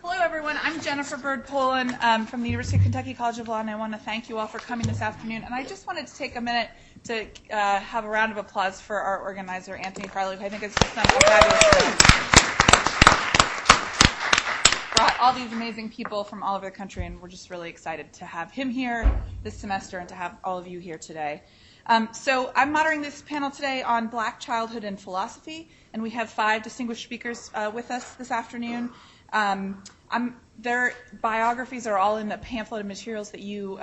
Hello, everyone. I'm Jennifer Bird-Poland from the University of Kentucky College of Law, and I want to thank you all for coming this afternoon. And I just wanted to take a minute to have a round of applause for our organizer, Anthony Farley, who I think has just done a fabulous job. Brought all these amazing people from all over the country, and we're just really excited to have him here this semester and to have all of you here today. So I'm moderating this panel today on Black childhood and philosophy, and we have 5 distinguished speakers with us this afternoon. Their biographies are all in the pamphlet of materials that you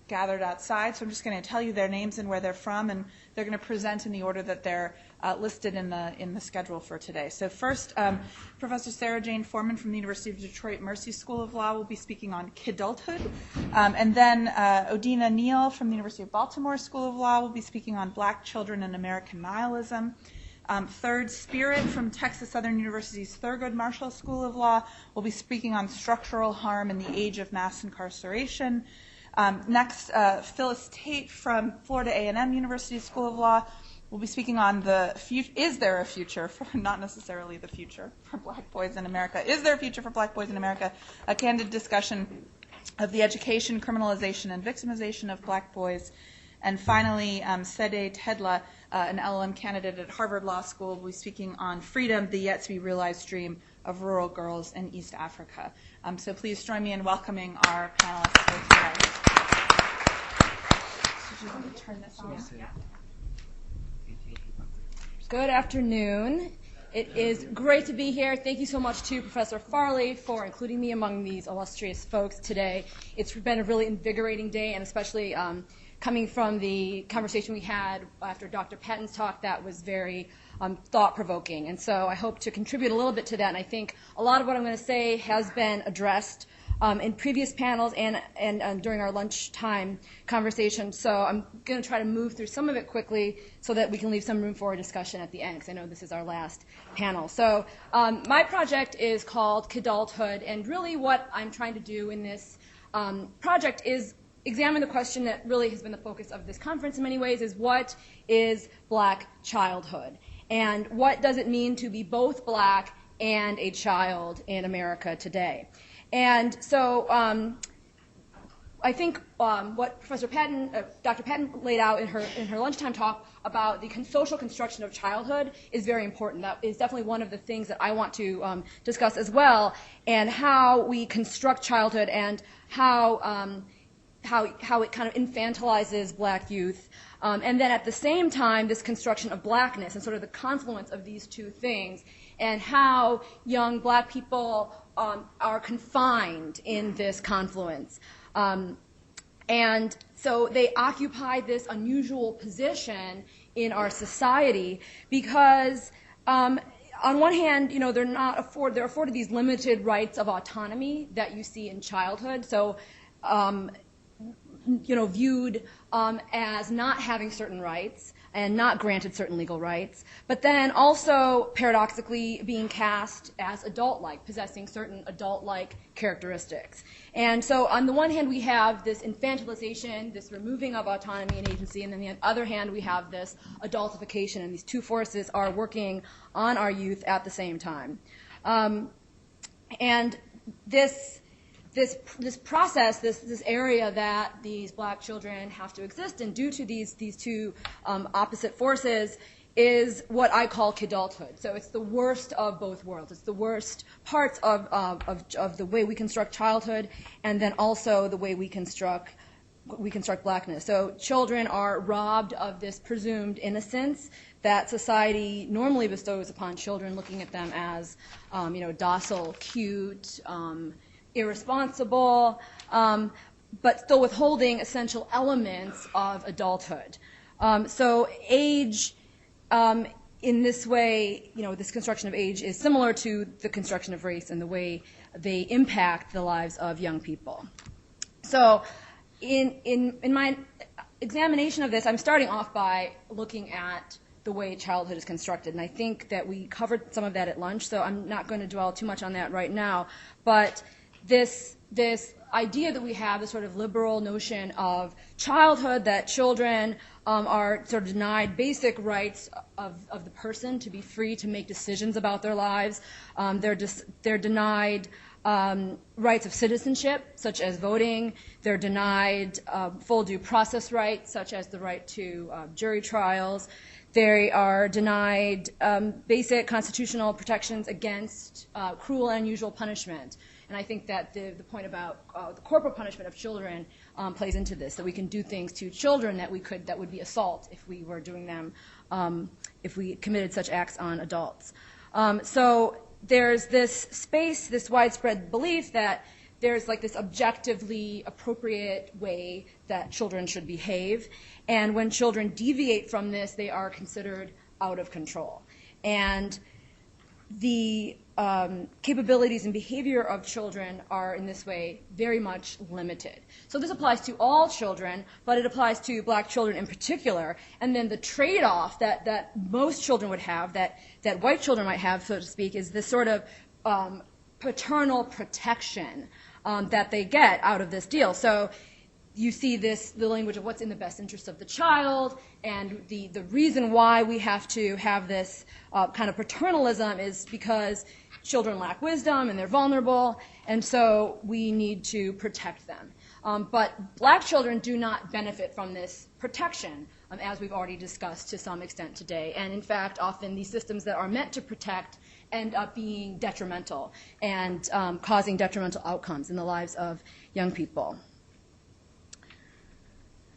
gathered outside, so I'm just going to tell you their names and where they're from, and they're going to present in the order that they're listed in the schedule for today. So first, Professor Sarah Jane Foreman from the University of Detroit Mercy School of Law will be speaking on kidulthood, and then Odina Neal from the University of Baltimore School of Law will be speaking on Black children and American nihilism. Third, Spirit from Texas Southern University's Thurgood Marshall School of Law will be speaking on structural harm in the age of mass incarceration. Next, Phyllis Tate from Florida A&M University School of Law will be speaking on is there a future for, not necessarily the future, for Black boys in America. Is there a future for Black boys in America? A candid discussion of the education, criminalization, and victimization of Black boys. And finally, Sede Tedla, an LLM candidate at Harvard Law School, will be speaking on freedom, the yet-to-be-realized dream of rural girls in East Africa. So please join me in welcoming our panelists for today. Did you want to turn this on? Yeah. Good afternoon. It is great to be here. Thank you so much to Professor Farley for including me among these illustrious folks today. It's been a really invigorating day, and especially coming from the conversation we had after Dr. Patton's talk, that was very thought-provoking. And so I hope to contribute a little bit to that. And I think a lot of what I'm going to say has been addressed in previous panels and during our lunchtime conversation. So I'm going to try to move through some of it quickly so that we can leave some room for a discussion at the end, because I know this is our last panel. So my project is called Kidulthood, and really what I'm trying to do in this project is examine the question that really has been the focus of this conference in many ways, is what is Black childhood? And what does it mean to be both Black and a child in America today? And so I think what Professor Patton, Dr. Patton laid out in her lunchtime talk about the social construction of childhood is very important. That is definitely one of the things that I want to discuss as well, and how we construct childhood and how it kind of infantilizes Black youth. And then at the same time, this construction of Blackness and sort of the confluence of these two things, and how young Black people are confined in this confluence. And so they occupy this unusual position in our society because on one hand, they're afforded these limited rights of autonomy that you see in childhood. So viewed as not having certain rights and not granted certain legal rights, but then also paradoxically being cast as adult-like, possessing certain adult-like characteristics. And so on the one hand, we have this infantilization, this removing of autonomy and agency, and then on the other hand, we have this adultification, and these two forces are working on our youth at the same time. And this process, this area that these Black children have to exist in due to these two opposite forces is what I call kidulthood. So it's the worst of both worlds. It's the worst parts of the way we construct childhood, and then also the way we construct Blackness. So children are robbed of this presumed innocence that society normally bestows upon children, looking at them as docile, cute, irresponsible, but still withholding essential elements of adulthood. So age, in this way, this construction of age is similar to the construction of race and the way they impact the lives of young people. So in my examination of this, I'm starting off by looking at the way childhood is constructed. And I think that we covered some of that at lunch, so I'm not going to dwell too much on that right now. But this idea that we have, this sort of liberal notion of childhood, that children are sort of denied basic rights of the person to be free to make decisions about their lives. They're denied rights of citizenship, such as voting. They're denied full due process rights, such as the right to jury trials. They are denied basic constitutional protections against cruel and unusual punishment. And I think that the point about the corporal punishment of children plays into this, that we can do things to children that would be assault if we were doing them, if we committed such acts on adults. So there's this space, this widespread belief that there's like this objectively appropriate way that children should behave. And when children deviate from this, they are considered out of control. And the capabilities and behavior of children are in this way very much limited. So this applies to all children, but it applies to black children in particular. And then the trade-off that most children would have, that white children might have, so to speak, is this sort of paternal protection that they get out of this deal. So you see the language of what's in the best interest of the child, and the reason why we have to have this kind of paternalism is because children lack wisdom and they're vulnerable, and so we need to protect them. But black children do not benefit from this protection, as we've already discussed to some extent today. And in fact, often these systems that are meant to protect end up being detrimental and causing detrimental outcomes in the lives of young people.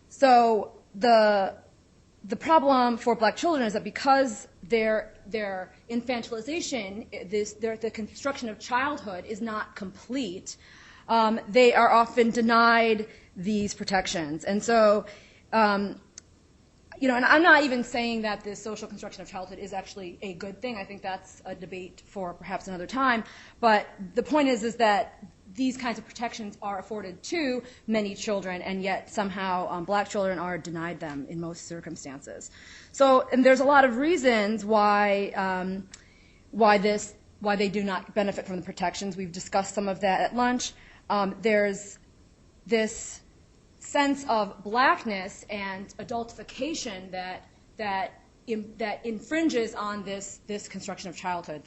So the problem for black children is that because their infantilization, the construction of childhood is not complete, they are often denied these protections. And so, and I'm not even saying that this social construction of childhood is actually a good thing. I think that's a debate for perhaps another time. But the point is that these kinds of protections are afforded to many children, and yet somehow black children are denied them in most circumstances. So, and there's a lot of reasons why they do not benefit from the protections. We've discussed some of that at lunch. There's this sense of blackness and adultification that infringes on this construction of childhood,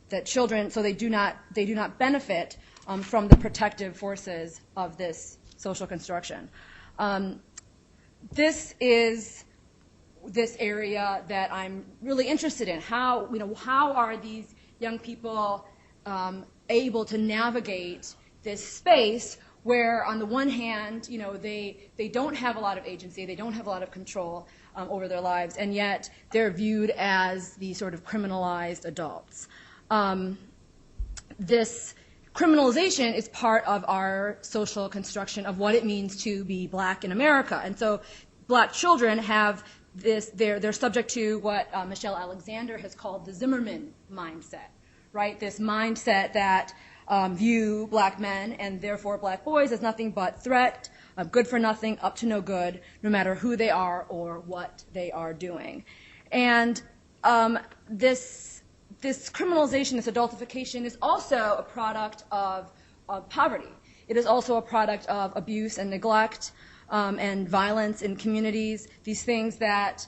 that children, so they do not benefit from the protective forces of this social construction. This is this area that I'm really interested in. How are these young people able to navigate this space where, on the one hand, they don't have a lot of agency, they don't have a lot of control over their lives, and yet they're viewed as the sort of criminalized adults. This criminalization is part of our social construction of what it means to be black in America. And so black children have this, they're subject to what Michelle Alexander has called the Zimmerman mindset, right? This mindset that view black men and therefore black boys as nothing but threat, good for nothing, up to no good, no matter who they are or what they are doing. And this criminalization, this adultification, is also a product of poverty. It is also a product of abuse and neglect and violence in communities, these things that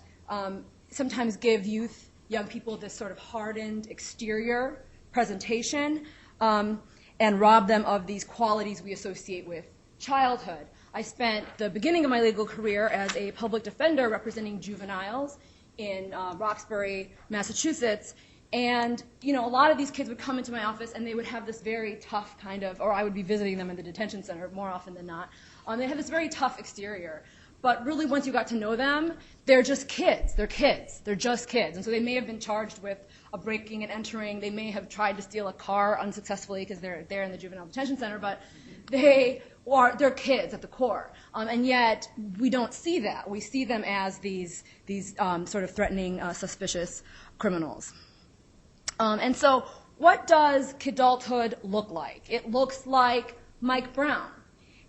sometimes give young people this sort of hardened exterior presentation and rob them of these qualities we associate with childhood. I spent the beginning of my legal career as a public defender representing juveniles in Roxbury, Massachusetts. And, a lot of these kids would come into my office and they would have this very tough kind of, or I would be visiting them in the detention center more often than not. They have this very tough exterior. But really, once you got to know them, they're just kids. They're kids. They're just kids. And so they may have been charged with a breaking and entering. They may have tried to steal a car unsuccessfully because they're there in the juvenile detention center. But they're kids at the core. And yet, we don't see that. We see them as these sort of threatening, suspicious criminals. And so what does kidulthood look like? It looks like Mike Brown.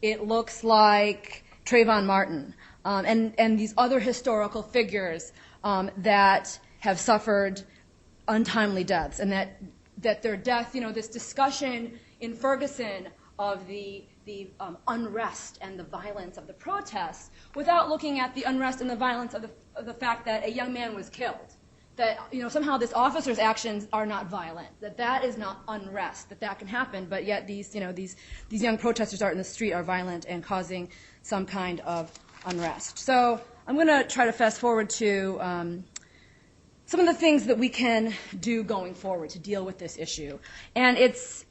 It looks like Trayvon Martin and these other historical figures that have suffered untimely deaths, and that their death, this discussion in Ferguson of the unrest and the violence of the protests, without looking at the unrest and the violence of the fact that a young man was killed. that somehow this officer's actions are not violent, that is not unrest, that can happen, but yet these young protesters out in the street are violent and causing some kind of unrest. So I'm going to try to fast forward to some of the things that we can do going forward to deal with this issue, and it's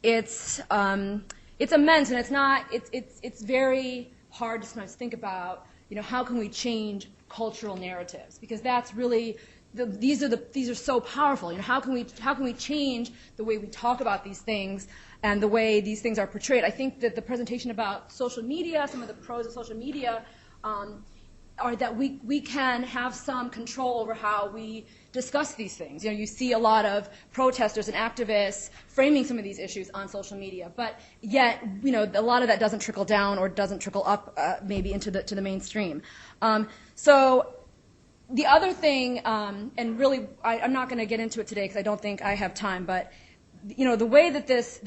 immense, and it's very hard to sometimes think about how can we change cultural narratives, because that's really these are so powerful. How can we change the way we talk about these things and the way these things are portrayed? I think that the presentation about social media, some of the pros of social media, are that we can have some control over how we discuss these things. You see a lot of protesters and activists framing some of these issues on social media, but yet a lot of that doesn't trickle down or doesn't trickle up maybe into the mainstream. So the other thing, and really I'm not going to get into it today because I don't think I have time, but the way that this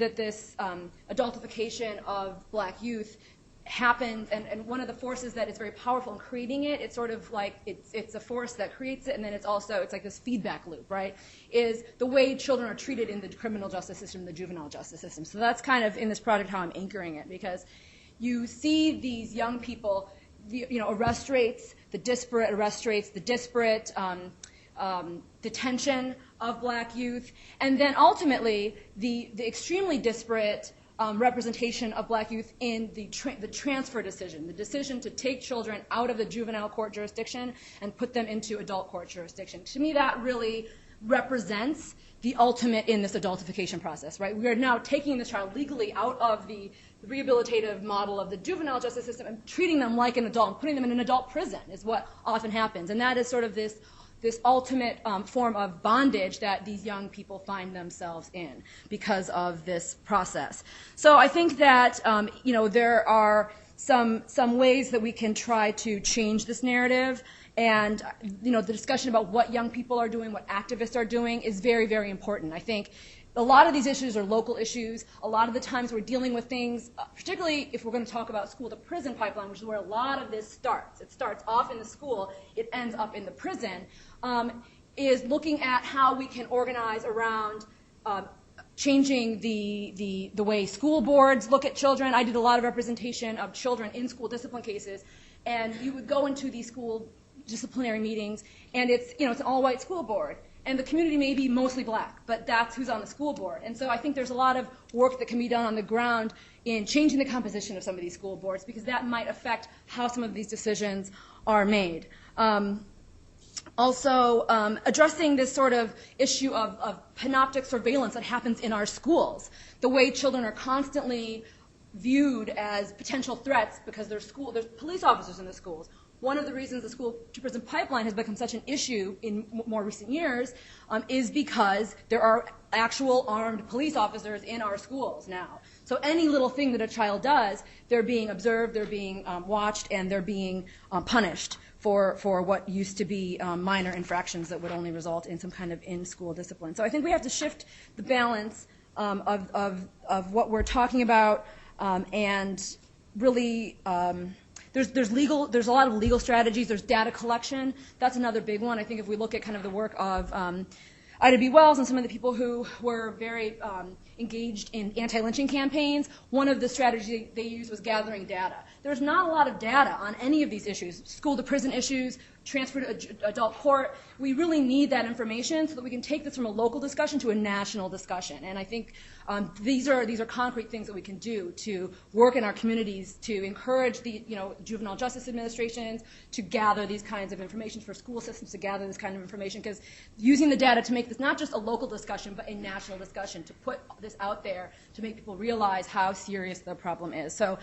adultification of black youth happens, and one of the forces that is very powerful in creating it, it's sort of like it's a force that creates it, and then it's like this feedback loop, right, is the way children are treated in the criminal justice system, the juvenile justice system. So that's kind of in this project how I'm anchoring it, because you see these young people, arrest rates, the disparate arrest rates, the disparate detention of black youth, and then ultimately the extremely disparate representation of black youth in the transfer decision, the decision to take children out of the juvenile court jurisdiction and put them into adult court jurisdiction. To me, that really represents the ultimate in this adultification process, right? We are now taking this child legally out of the rehabilitative model of the juvenile justice system and treating them like an adult and putting them in an adult prison is what often happens. And that is sort of this ultimate form of bondage that these young people find themselves in because of this process. So I think that there are some ways that we can try to change this narrative, and the discussion about what young people are doing, what activists are doing, is very, very important. I think a lot of these issues are local issues. A lot of the times we're dealing with things, particularly if we're going to talk about school-to-prison pipeline, which is where a lot of this starts. It starts off in the school, it ends up in the prison, is looking at how we can organize around changing the way school boards look at children. I did a lot of representation of children in school discipline cases, and you would go into these school disciplinary meetings, and it's an all-white school board. And the community may be mostly black, but that's who's on the school board. And so I think there's a lot of work that can be done on the ground in changing the composition of some of these school boards, because that might affect how some of these decisions are made. Also, addressing this sort of issue of panoptic surveillance that happens in our schools, the way children are constantly viewed as potential threats because there's police officers in the schools. One of the reasons the school-to-prison pipeline has become such an issue in more recent years is because there are actual armed police officers in our schools now. So any little thing that a child does, they're being observed, they're being watched, and they're being punished for what used to be minor infractions that would only result in some kind of in-school discipline. So I think we have to shift the balance of what we're talking about, and really there's a lot of legal strategies. There's data collection. That's another big one. I think if we look at kind of the work of Ida B. Wells and some of the people who were very engaged in anti-lynching campaigns, one of the strategies they used was gathering data. There's not a lot of data on any of these issues, school-to-prison issues, transfer to adult court. We really need that information so that we can take this from a local discussion to a national discussion. And I think these are concrete things that we can do to work in our communities to encourage the juvenile justice administrations to gather these kinds of information, for school systems to gather this kind of information, because using the data to make this not just a local discussion but a national discussion, to put this out there to make people realize how serious the problem is. So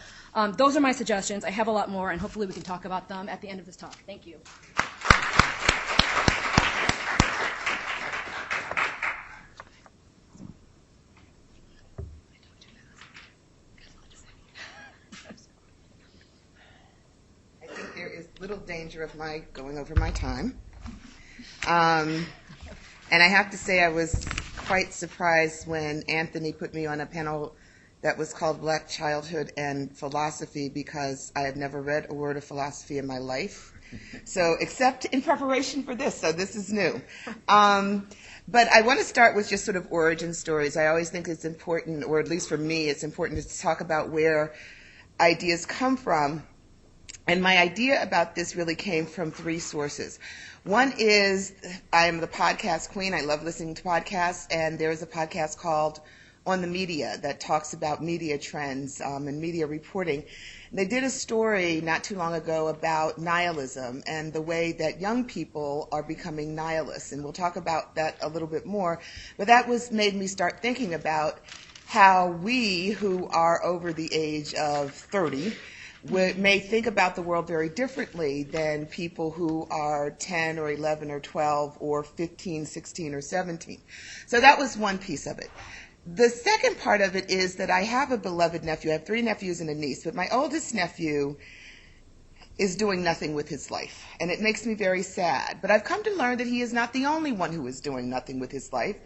those are my suggestions. I have a lot more, and hopefully we can talk about them at the end of this talk. Thank you. Little danger of my going over my time. And I have to say I was quite surprised when Anthony put me on a panel that was called Black Childhood and Philosophy, because I had never read a word of philosophy in my life. So, except in preparation for this, so this is new. But I want to start with just sort of origin stories. I always think it's important, or at least for me, it's important to talk about where ideas come from. And my idea about this really came from three sources. One is, I am the podcast queen. I love listening to podcasts, and there's a podcast called On the Media that talks about media trends and media reporting. They did a story not too long ago about nihilism and the way that young people are becoming nihilists, and we'll talk about that a little bit more. But that made me start thinking about how we who are over the age of 30 may think about the world very differently than people who are 10 or 11 or 12 or 15, 16 or 17. So that was one piece of it. The second part of it is that I have a beloved nephew. I have 3 nephews and a niece, but my oldest nephew is doing nothing with his life, and it makes me very sad. But I've come to learn that he is not the only one who is doing nothing with his life.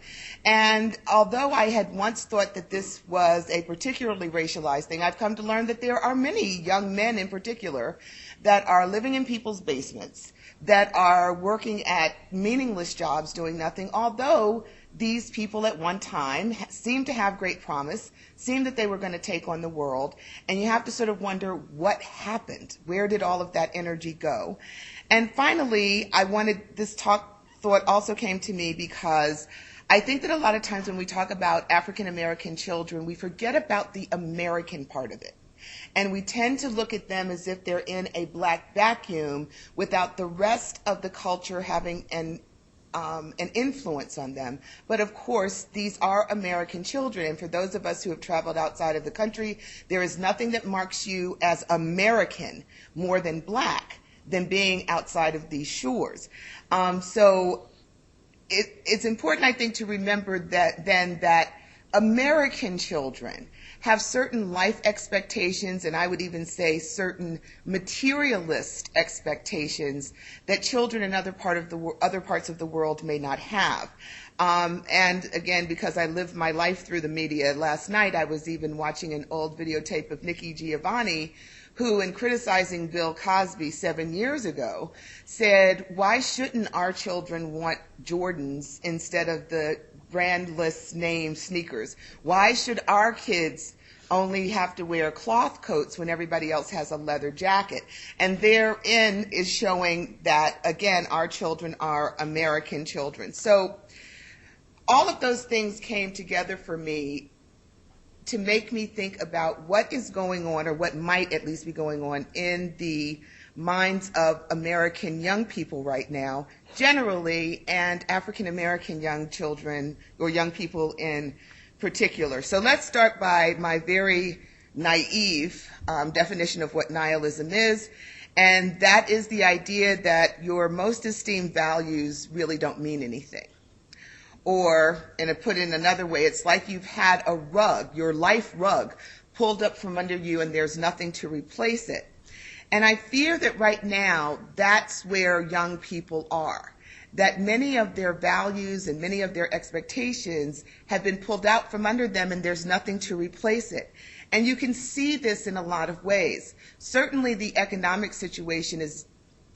And although I had once thought that this was a particularly racialized thing, I've come to learn that there are many young men in particular that are living in people's basements, that are working at meaningless jobs doing nothing, although these people at one time seemed to have great promise, seemed that they were going to take on the world, and you have to sort of wonder what happened. Where did all of that energy go? And finally, this thought also came to me because I think that a lot of times when we talk about African American children, we forget about the American part of it. And we tend to look at them as if they're in a black vacuum without the rest of the culture having an influence on them. But of course, these are American children. And for those of us who have traveled outside of the country, there is nothing that marks you as American more than black than being outside of these shores. So it's important, I think, to remember that American children have certain life expectations, and I would even say certain materialist expectations that children in other parts of the world may not have. And again, because I lived my life through the media, last night I was even watching an old videotape of Nikki Giovanni, who, in criticizing Bill Cosby 7 years ago, said, why shouldn't our children want Jordans instead of the brandless name sneakers? Why should our kids only have to wear cloth coats when everybody else has a leather jacket? And therein is showing that, again, our children are American children. So all of those things came together for me to make me think about what is going on, or what might at least be going on, in the minds of American young people right now, generally, and African American young children, or young people in particular. So let's start by my very naive definition of what nihilism is, and that is the idea that your most esteemed values really don't mean anything. Or, and to put it in another way, it's like you've had a rug, your life rug, pulled up from under you and there's nothing to replace it. And I fear that right now, that's where young people are. That many of their values and many of their expectations have been pulled out from under them and there's nothing to replace it. And you can see this in a lot of ways. Certainly the economic situation is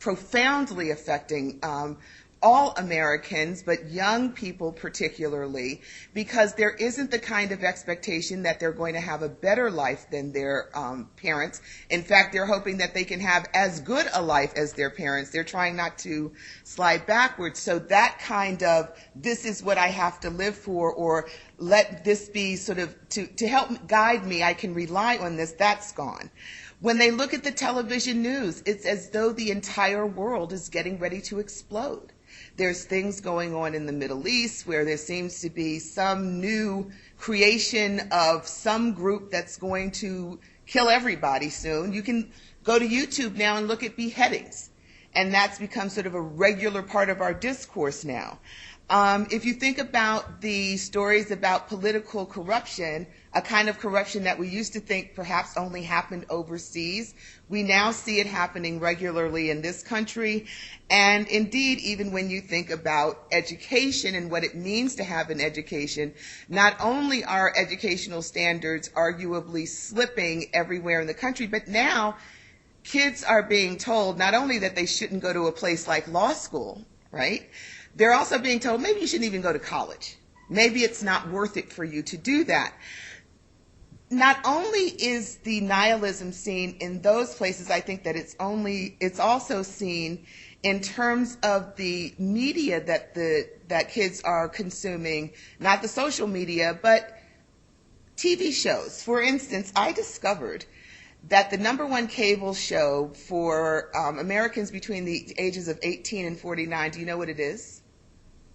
profoundly affecting all Americans, but young people particularly, because there isn't the kind of expectation that they're going to have a better life than their parents. In fact, they're hoping that they can have as good a life as their parents. They're trying not to slide backwards. So that kind of, this is what I have to live for, or let this be sort of, to help guide me, I can rely on this, that's gone. When they look at the television news, it's as though the entire world is getting ready to explode. There's things going on in the Middle East where there seems to be some new creation of some group that's going to kill everybody soon. You can go to YouTube now and look at beheadings, and that's become sort of a regular part of our discourse now. If you think about the stories about political corruption, a kind of corruption that we used to think perhaps only happened overseas, we now see it happening regularly in this country. And indeed, even when you think about education and what it means to have an education, not only are educational standards arguably slipping everywhere in the country, but now kids are being told not only that they shouldn't go to a place like law school, right? They're also being told maybe you shouldn't even go to college. Maybe it's not worth it for you to do that. Not only is the nihilism seen in those places, I think that it's also seen in terms of the media that kids are consuming, not the social media, but TV shows. For instance, I discovered that the number one cable show for Americans between the ages of 18 and 49, do you know what it is?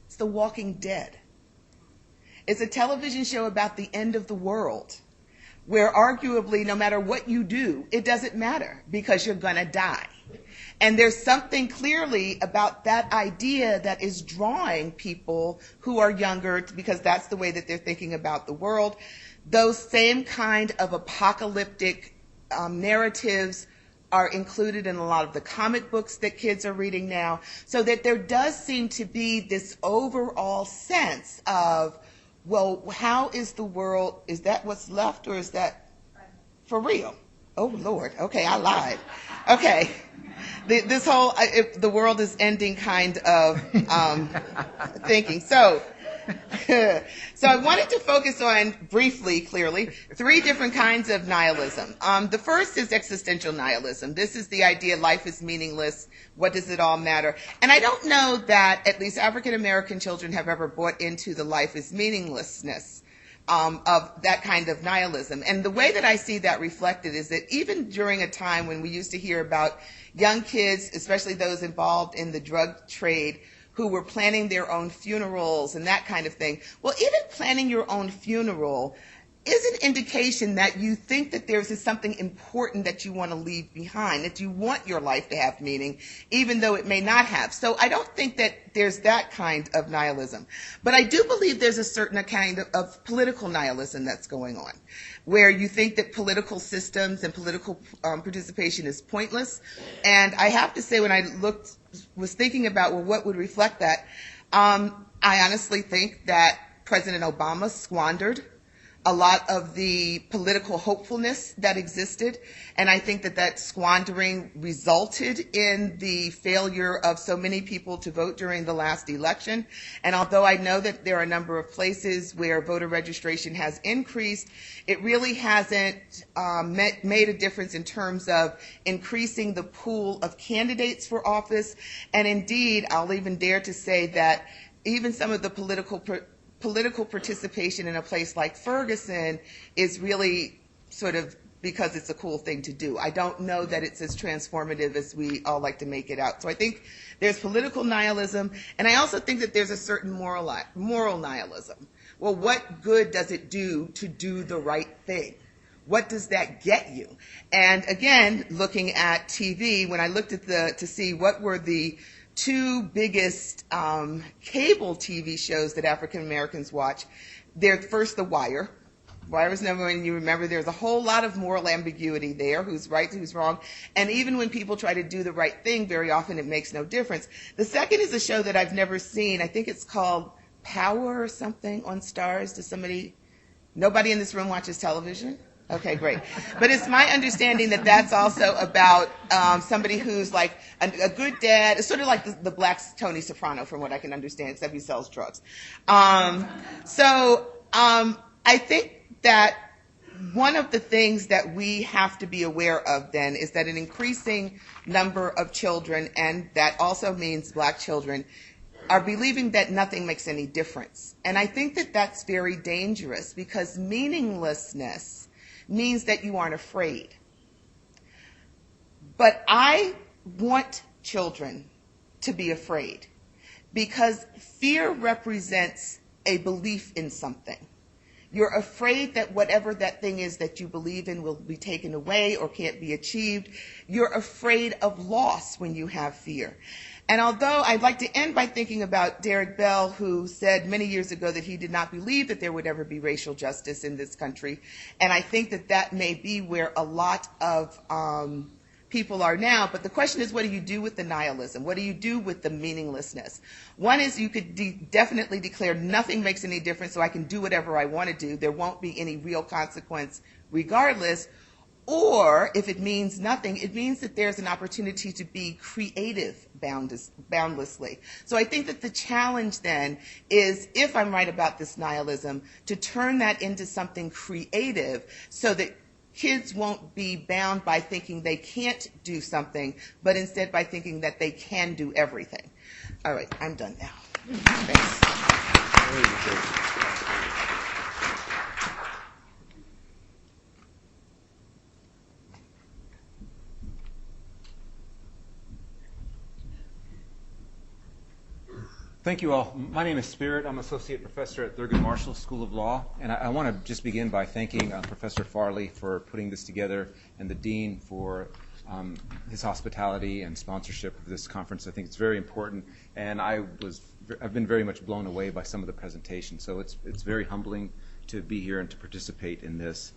It's The Walking Dead. It's a television show about the end of the world, where arguably no matter what you do, it doesn't matter because you're going to die. And there's something clearly about that idea that is drawing people who are younger, because that's the way that they're thinking about the world. Those same kind of apocalyptic narratives are included in a lot of the comic books that kids are reading now, so that there does seem to be this overall sense of, well, how is the world, is that what's left, or is that for real? Oh, Lord. Okay, I lied. Okay. This whole, the world is ending kind of thinking. So I wanted to focus on, briefly, clearly, 3 different kinds of nihilism. The first is existential nihilism. This is the idea life is meaningless. What does it all matter? And I don't know that at least African American children have ever bought into the life is meaninglessness of that kind of nihilism. And the way that I see that reflected is that even during a time when we used to hear about young kids, especially those involved in the drug trade, who were planning their own funerals and that kind of thing. Well, even planning your own funeral is an indication that you think that there's something important that you want to leave behind, that you want your life to have meaning, even though it may not have. So I don't think that there's that kind of nihilism. But I do believe there's a certain kind of political nihilism that's going on, where you think that political systems and political participation is pointless. And I have to say, when I was thinking about, well, what would reflect that, I honestly think that President Obama squandered a lot of the political hopefulness that existed, and I think that squandering resulted in the failure of so many people to vote during the last election. And although I know that there are a number of places where voter registration has increased, it really hasn't made a difference in terms of increasing the pool of candidates for office. And indeed, I'll even dare to say that even some of the political participation in a place like Ferguson is really sort of because it's a cool thing to do. I don't know that it's as transformative as we all like to make it out. So I think there's political nihilism, and I also think that there's a certain moral nihilism. Well, what good does it do to do the right thing? What does that get you? And again, looking at TV, when I looked at to see what were the 2 biggest cable TV shows that African Americans watch, they're first The Wire. Wire is number 1. You remember there's a whole lot of moral ambiguity there, who's right, who's wrong. And even when people try to do the right thing, very often it makes no difference. The second is a show that I've never seen. I think it's called Power or something on Stars. Nobody in this room watches television? Okay, great. But it's my understanding that that's also about somebody who's like a good dad. It's sort of like the black Tony Soprano, from what I can understand, except he sells drugs. So I think that one of the things that we have to be aware of then is that an increasing number of children, and that also means black children, are believing that nothing makes any difference. And I think that that's very dangerous, because meaninglessness means that you aren't afraid. But I want children to be afraid, because fear represents a belief in something. You're afraid that whatever that thing is that you believe in will be taken away or can't be achieved. You're afraid of loss when you have fear. And although I'd like to end by thinking about Derek Bell, who said many years ago that he did not believe that there would ever be racial justice in this country, and I think that that may be where a lot of people are now, but the question is, what do you do with the nihilism? What do you do with the meaninglessness? One is you could definitely declare nothing makes any difference, so I can do whatever I want to do. There won't be any real consequence regardless. Or if it means nothing, it means that there's an opportunity to be creative boundlessly. So I think that the challenge then is, if I'm right about this nihilism, to turn that into something creative so that kids won't be bound by thinking they can't do something, but instead by thinking that they can do everything. All right, I'm done now. Thanks. Thank you all. My name is Spirit. I'm Associate Professor at Thurgood Marshall School of Law. And I want to just begin by thanking Professor Farley for putting this together and the Dean for his hospitality and sponsorship of this conference. I think it's very important. And I've been very much blown away by some of the presentations. So it's very humbling to be here and to participate in this.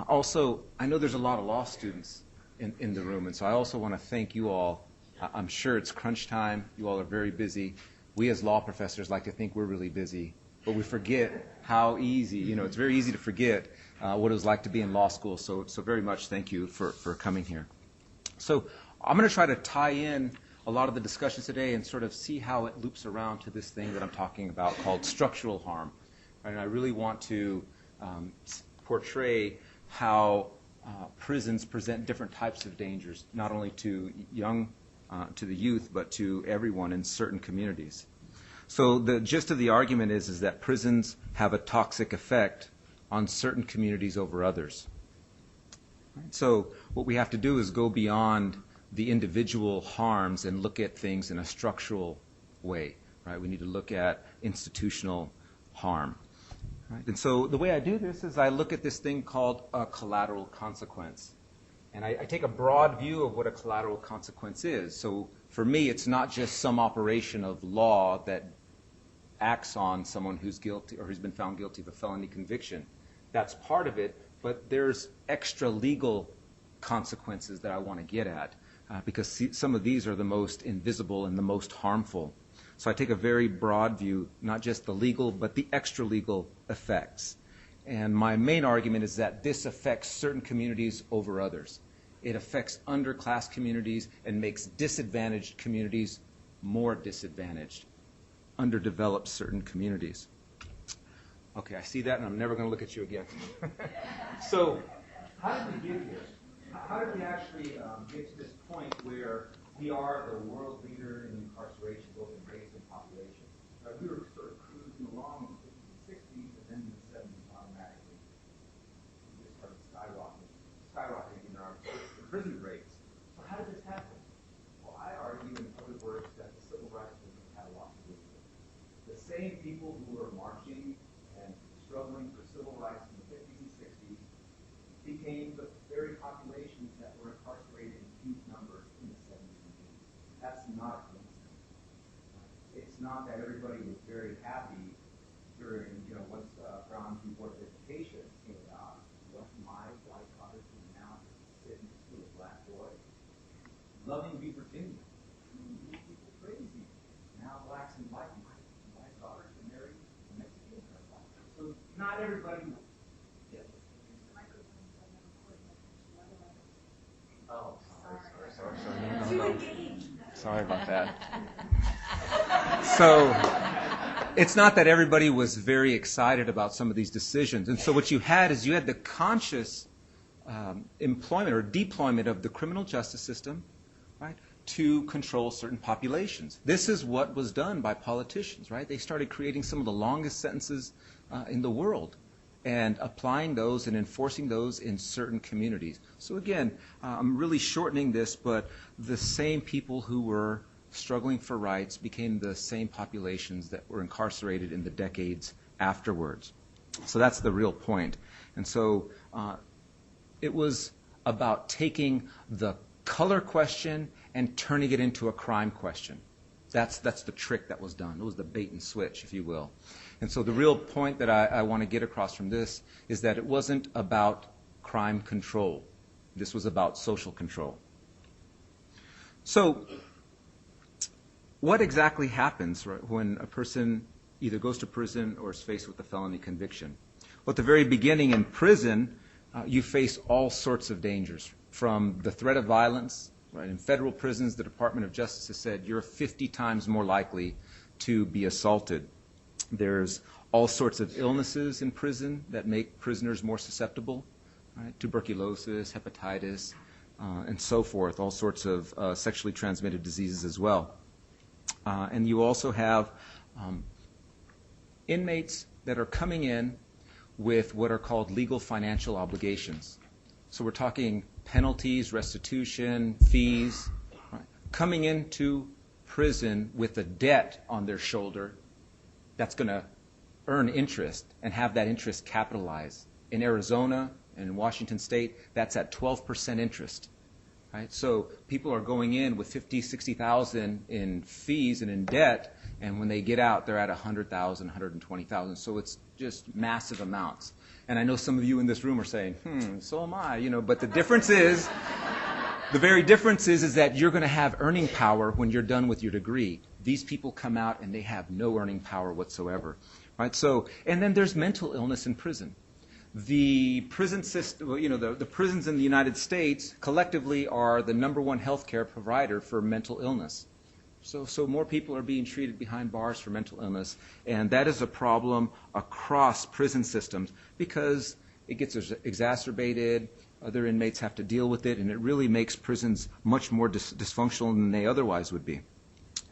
Also, I know there's a lot of law students in the room. And so I also want to thank you all. I'm sure it's crunch time. You all are very busy. We as law professors like to think we're really busy, but we forget how easy, it's very easy to forget what it was like to be in law school. So very much thank you for coming here. So I'm going to try to tie in a lot of the discussions today and sort of see how it loops around to this thing that I'm talking about called structural harm. And I really want to portray how prisons present different types of dangers, not only to to the youth, but to everyone in certain communities. So the gist of the argument is that prisons have a toxic effect on certain communities over others. So what we have to do is go beyond the individual harms and look at things in a structural way. Right? We need to look at institutional harm. Right? And so the way I do this is I look at this thing called a collateral consequence. And I take a broad view of what a collateral consequence is. So for me, it's not just some operation of law that acts on someone who's guilty or who's been found guilty of a felony conviction. That's part of it, but there's extra legal consequences that I want to get at because some of these are the most invisible and the most harmful. So I take a very broad view, not just the legal, but the extra legal effects. And my main argument is that this affects certain communities over others. It affects underclass communities and makes disadvantaged communities more disadvantaged, underdeveloped certain communities. Okay, I see that, and I'm never going to look at you again. So how did we get here? How did we actually get to this point where we are the world leader in incarceration, both in race and population? We were sort of cruising along in the 60s, and then in the 70s automatically we just started skyrocketing in our prison rates. So how did this happen? Well, I argue, in other words, that the civil rights movement had a lot to do with it. The same people who were marching and struggling for civil rights in the 50s and 60s became the very populations that were incarcerated in huge numbers in the 70s and 80s. That's not a coincidence. It's not that everybody was very happy during, once Brown v. Board of Education came out. What my white college is now sitting next to a black boy. Loving v. Virginia. People crazy. Now blacks and white daughters can marry a Mexican girl. So not everybody. Oh, sorry. Sorry about that. So it's not that everybody was very excited about some of these decisions. And so what you had is you had the conscious employment or deployment of the criminal justice system, right, to control certain populations. This is what was done by politicians, right? They started creating some of the longest sentences in the world and applying those and enforcing those in certain communities. So again, I'm really shortening this, but the same people who were struggling for rights became the same populations that were incarcerated in the decades afterwards. So that's the real point. And so it was about taking the color question and turning it into a crime question. That's the trick that was done. It was the bait and switch, if you will. And so the real point that I want to get across from this is that it wasn't about crime control. This was about social control. So what exactly happens, right, when a person either goes to prison or is faced with a felony conviction? Well, at the very beginning in prison, you face all sorts of dangers, from the threat of violence. Right? In federal prisons, the Department of Justice has said you're 50 times more likely to be assaulted. There's all sorts of illnesses in prison that make prisoners more susceptible, right? Tuberculosis, hepatitis, and so forth, all sorts of sexually transmitted diseases as well. And you also have inmates that are coming in with what are called legal financial obligations. So we're talking penalties, restitution, fees, right? Coming into prison with a debt on their shoulder that's going to earn interest and have that interest capitalized. In Arizona and in Washington State, that's at 12% interest. Right? So people are going in with $50,000, $60,000 in fees and in debt, and when they get out, they're at $100,000, $120,000. So it's just massive amounts. And I know some of you in this room are saying, so am I, but the difference is, the very difference is that you're going to have earning power when you're done with your degree. These people come out and they have no earning power whatsoever. Right? So, and then there's mental illness in prison. The prison system, the prisons in the United States collectively are the #1 healthcare provider for mental illness. So more people are being treated behind bars for mental illness, and that is a problem across prison systems because it gets exacerbated, other inmates have to deal with it, and it really makes prisons much more dysfunctional than they otherwise would be.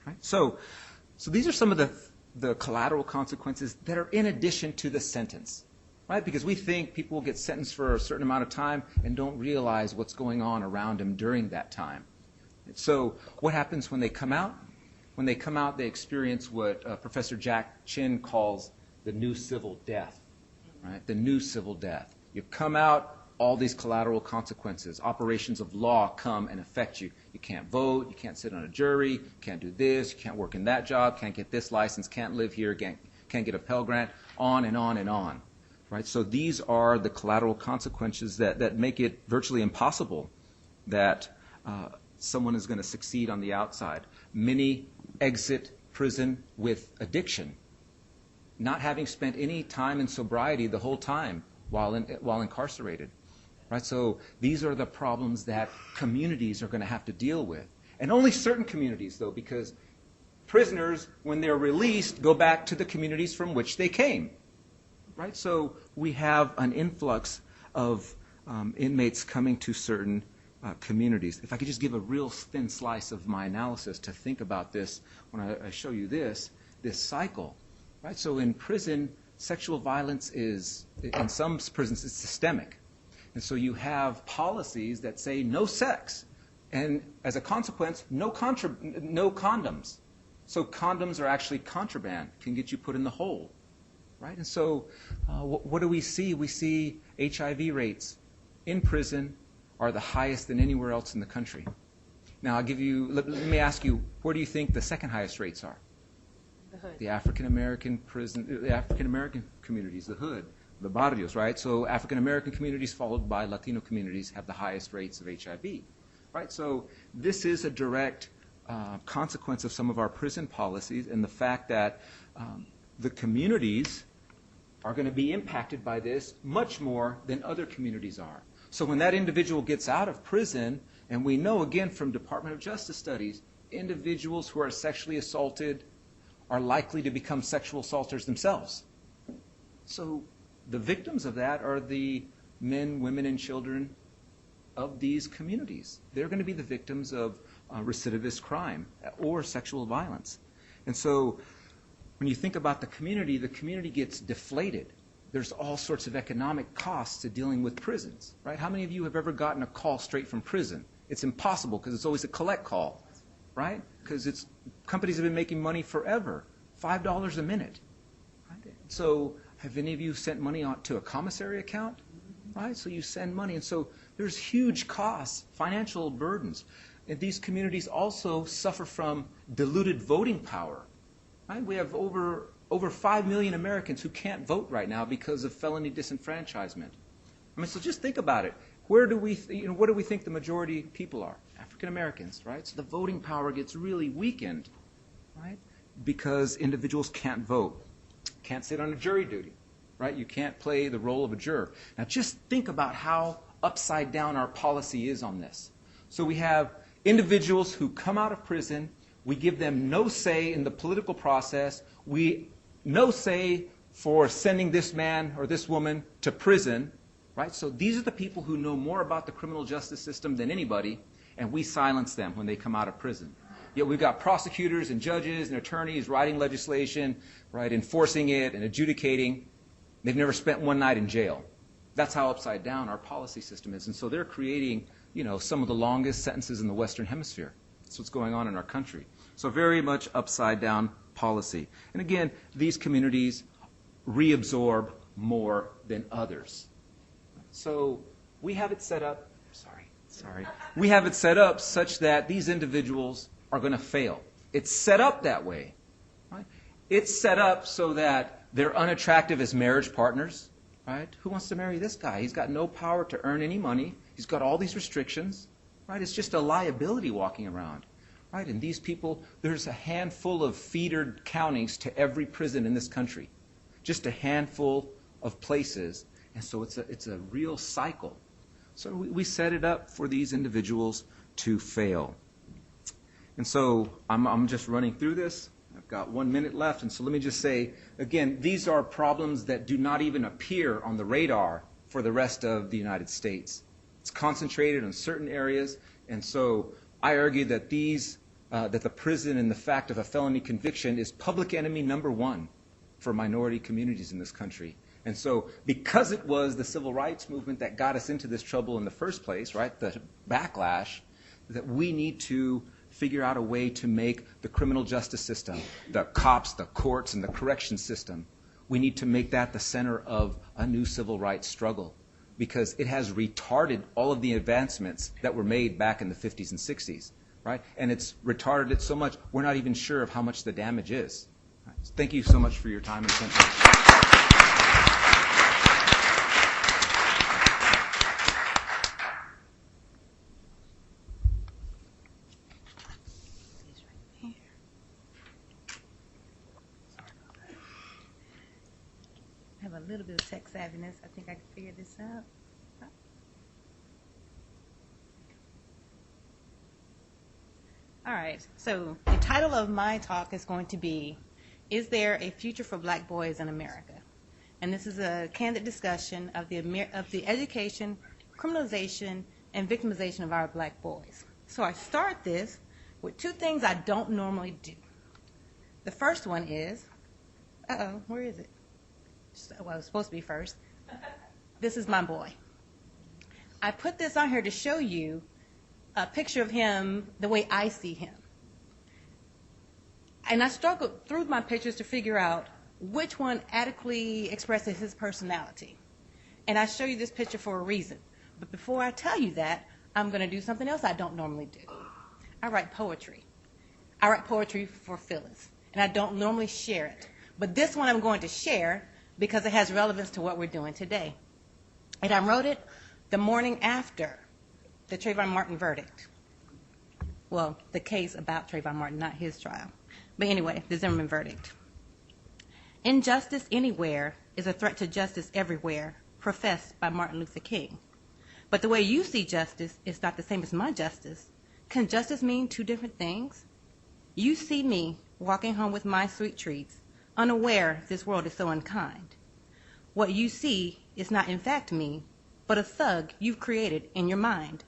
Right? So these are some of the collateral consequences that are in addition to the sentence. Right? Because we think people will get sentenced for a certain amount of time and don't realize what's going on around them during that time. So what happens when they come out? When they come out, they experience what Professor Jack Chin calls the new civil death. Right? The new civil death. You come out, all these collateral consequences, operations of law come and affect you. You can't vote, you can't sit on a jury, can't do this, you can't work in that job, can't get this license, can't live here, can't get a Pell Grant, on and on and on. Right? So these are the collateral consequences that make it virtually impossible that someone is going to succeed on the outside. Many exit prison with addiction, not having spent any time in sobriety the whole time while incarcerated. Right? So these are the problems that communities are going to have to deal with. And only certain communities, though, because prisoners, when they're released, go back to the communities from which they came. Right? So we have an influx of inmates coming to certain communities. If I could just give a real thin slice of my analysis to think about this when I show you this cycle. Right? So in prison, sexual violence is, in some prisons, it's systemic. And so you have policies that say no sex. And as a consequence, no condoms. So condoms are actually contraband, can get you put in the hole. Right? And so what do we see? We see HIV rates in prison are the highest than anywhere else in the country. Now, let me ask you, where do you think the second highest rates are? The hood. The African American communities, the hood, the barrios, right? So African American communities followed by Latino communities have the highest rates of HIV. Right? So this is a direct consequence of some of our prison policies and the fact that the communities are going to be impacted by this much more than other communities are. So when that individual gets out of prison, and we know again from Department of Justice studies, individuals who are sexually assaulted are likely to become sexual assaulters themselves. So the victims of that are the men, women, and children of these communities. They're going to be the victims of recidivist crime or sexual violence. And so when you think about the community gets deflated. There's all sorts of economic costs to dealing with prisons, right? How many of you have ever gotten a call straight from prison? It's impossible because it's always a collect call, right? Because companies have been making money forever, $5 a minute. Right? So have any of you sent money to a commissary account? Right? So you send money, and so there's huge costs, financial burdens. And these communities also suffer from diluted voting power. Right? We have over 5 million Americans who can't vote right now because of felony disenfranchisement. I mean, so just think about it. What do we think the majority people are? African Americans, right? So the voting power gets really weakened, right? Because individuals can't vote, can't sit on a jury duty, right? You can't play the role of a juror. Now just think about how upside down our policy is on this. So we have individuals who come out of prison. We give them no say in the political process. No say for sending this man or this woman to prison, right? So these are the people who know more about the criminal justice system than anybody, and we silence them when they come out of prison. Yet we've got prosecutors and judges and attorneys writing legislation, right, enforcing it and adjudicating. They've never spent one night in jail. That's how upside down our policy system is. And so they're creating, some of the longest sentences in the Western Hemisphere. That's what's going on in our country. So very much upside down policy. And again, these communities reabsorb more than others. So we have it set up, we have it set up such that these individuals are going to fail. It's set up that way. Right? It's set up so that they're unattractive as marriage partners. Right? Who wants to marry this guy? He's got no power to earn any money. He's got all these restrictions. Right? It's just a liability walking around. Right? And these people, there's a handful of feeder counties to every prison in this country. Just a handful of places. And so it's a real cycle. So we set it up for these individuals to fail. And so I'm just running through this. I've got 1 minute left. And so let me just say, again, these are problems that do not even appear on the radar for the rest of the United States. It's concentrated in certain areas. And so I argue that that the prison and the fact of a felony conviction is public enemy number one for minority communities in this country. And so because it was the civil rights movement that got us into this trouble in the first place, right, the backlash, that we need to figure out a way to make the criminal justice system, the cops, the courts, and the correction system, we need to make that the center of a new civil rights struggle, because it has retarded all of the advancements that were made back in the 50s and 60s, right? And it's retarded it so much, we're not even sure of how much the damage is. Right? So thank you so much for your time and attention. I have a little bit of tech savviness. I think I can figure this out. All right, so the title of my talk is going to be, Is There a Future for Black Boys in America? And this is a candid discussion of the education, criminalization, and victimization of our black boys. So I start this with two things I don't normally do. The first one is, where is it? Well, it was supposed to be first. This is my boy. I put this on here to show you a picture of him the way I see him. And I struggled through my pictures to figure out which one adequately expresses his personality. And I show you this picture for a reason. But before I tell you that, I'm going to do something else I don't normally do. I write poetry. I write poetry for Phyllis. And I don't normally share it. But this one I'm going to share because it has relevance to what we're doing today. And I wrote it the morning after the Trayvon Martin verdict. Well, the case about Trayvon Martin, not his trial. But anyway, the Zimmerman verdict. Injustice anywhere is a threat to justice everywhere, professed by Martin Luther King. But the way you see justice is not the same as my justice. Can justice mean two different things? You see me walking home with my sweet treats, unaware this world is so unkind. What you see is not in fact me, but a thug you've created in your mind.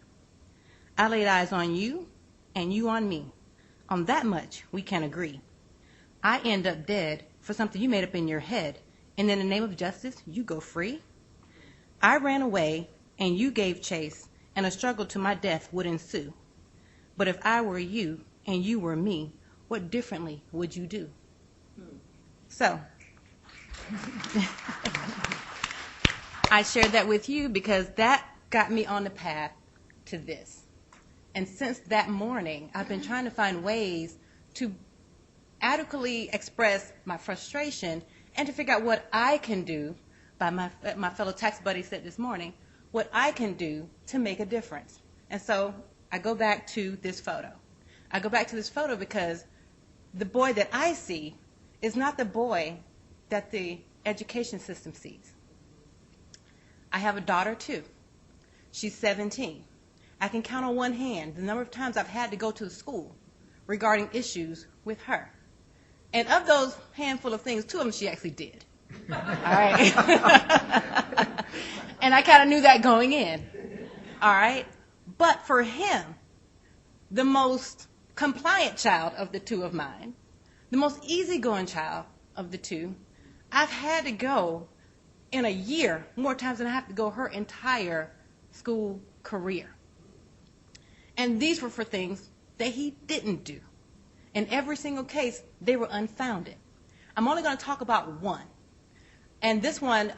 I laid eyes on you, and you on me. On that much, we can agree. I end up dead for something you made up in your head, and in the name of justice, you go free? I ran away, and you gave chase, and a struggle to my death would ensue. But if I were you, and you were me, what differently would you do? So, I shared that with you because that got me on the path to this. And since that morning, I've been trying to find ways to adequately express my frustration and to figure out what I can do, by my fellow tax buddy said this morning, what I can do to make a difference. And so I go back to this photo. I go back to this photo because the boy that I see is not the boy that the education system sees. I have a daughter too. She's 17. I can count on one hand the number of times I've had to go to the school regarding issues with her. And of those handful of things, 2 of them she actually did. All right. And I kind of knew that going in. All right. But for him, the most compliant child of the 2 of mine, the most easygoing child of the 2, I've had to go in a year more times than I have to go her entire school career. And these were for things that he didn't do. In every single case, they were unfounded. I'm only going to talk about one. And this one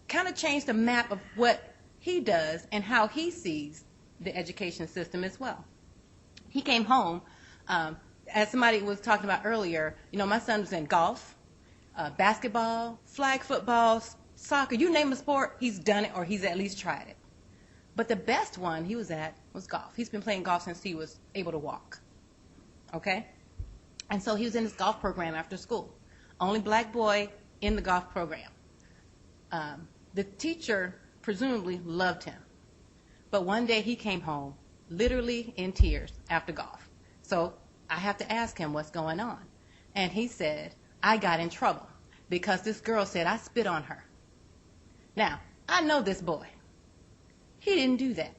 kind of changed the map of what he does and how he sees the education system as well. He came home, as somebody was talking about earlier, my son was in golf, basketball, flag football, soccer, you name a sport, he's done it or he's at least tried it. But the best one he was at was golf. He's been playing golf since he was able to walk. Okay? And so he was in this golf program after school. Only black boy in the golf program. The teacher presumably loved him. But one day he came home literally in tears after golf. So I have to ask him what's going on. And he said, I got in trouble because this girl said I spit on her. Now, I know this boy. He didn't do that.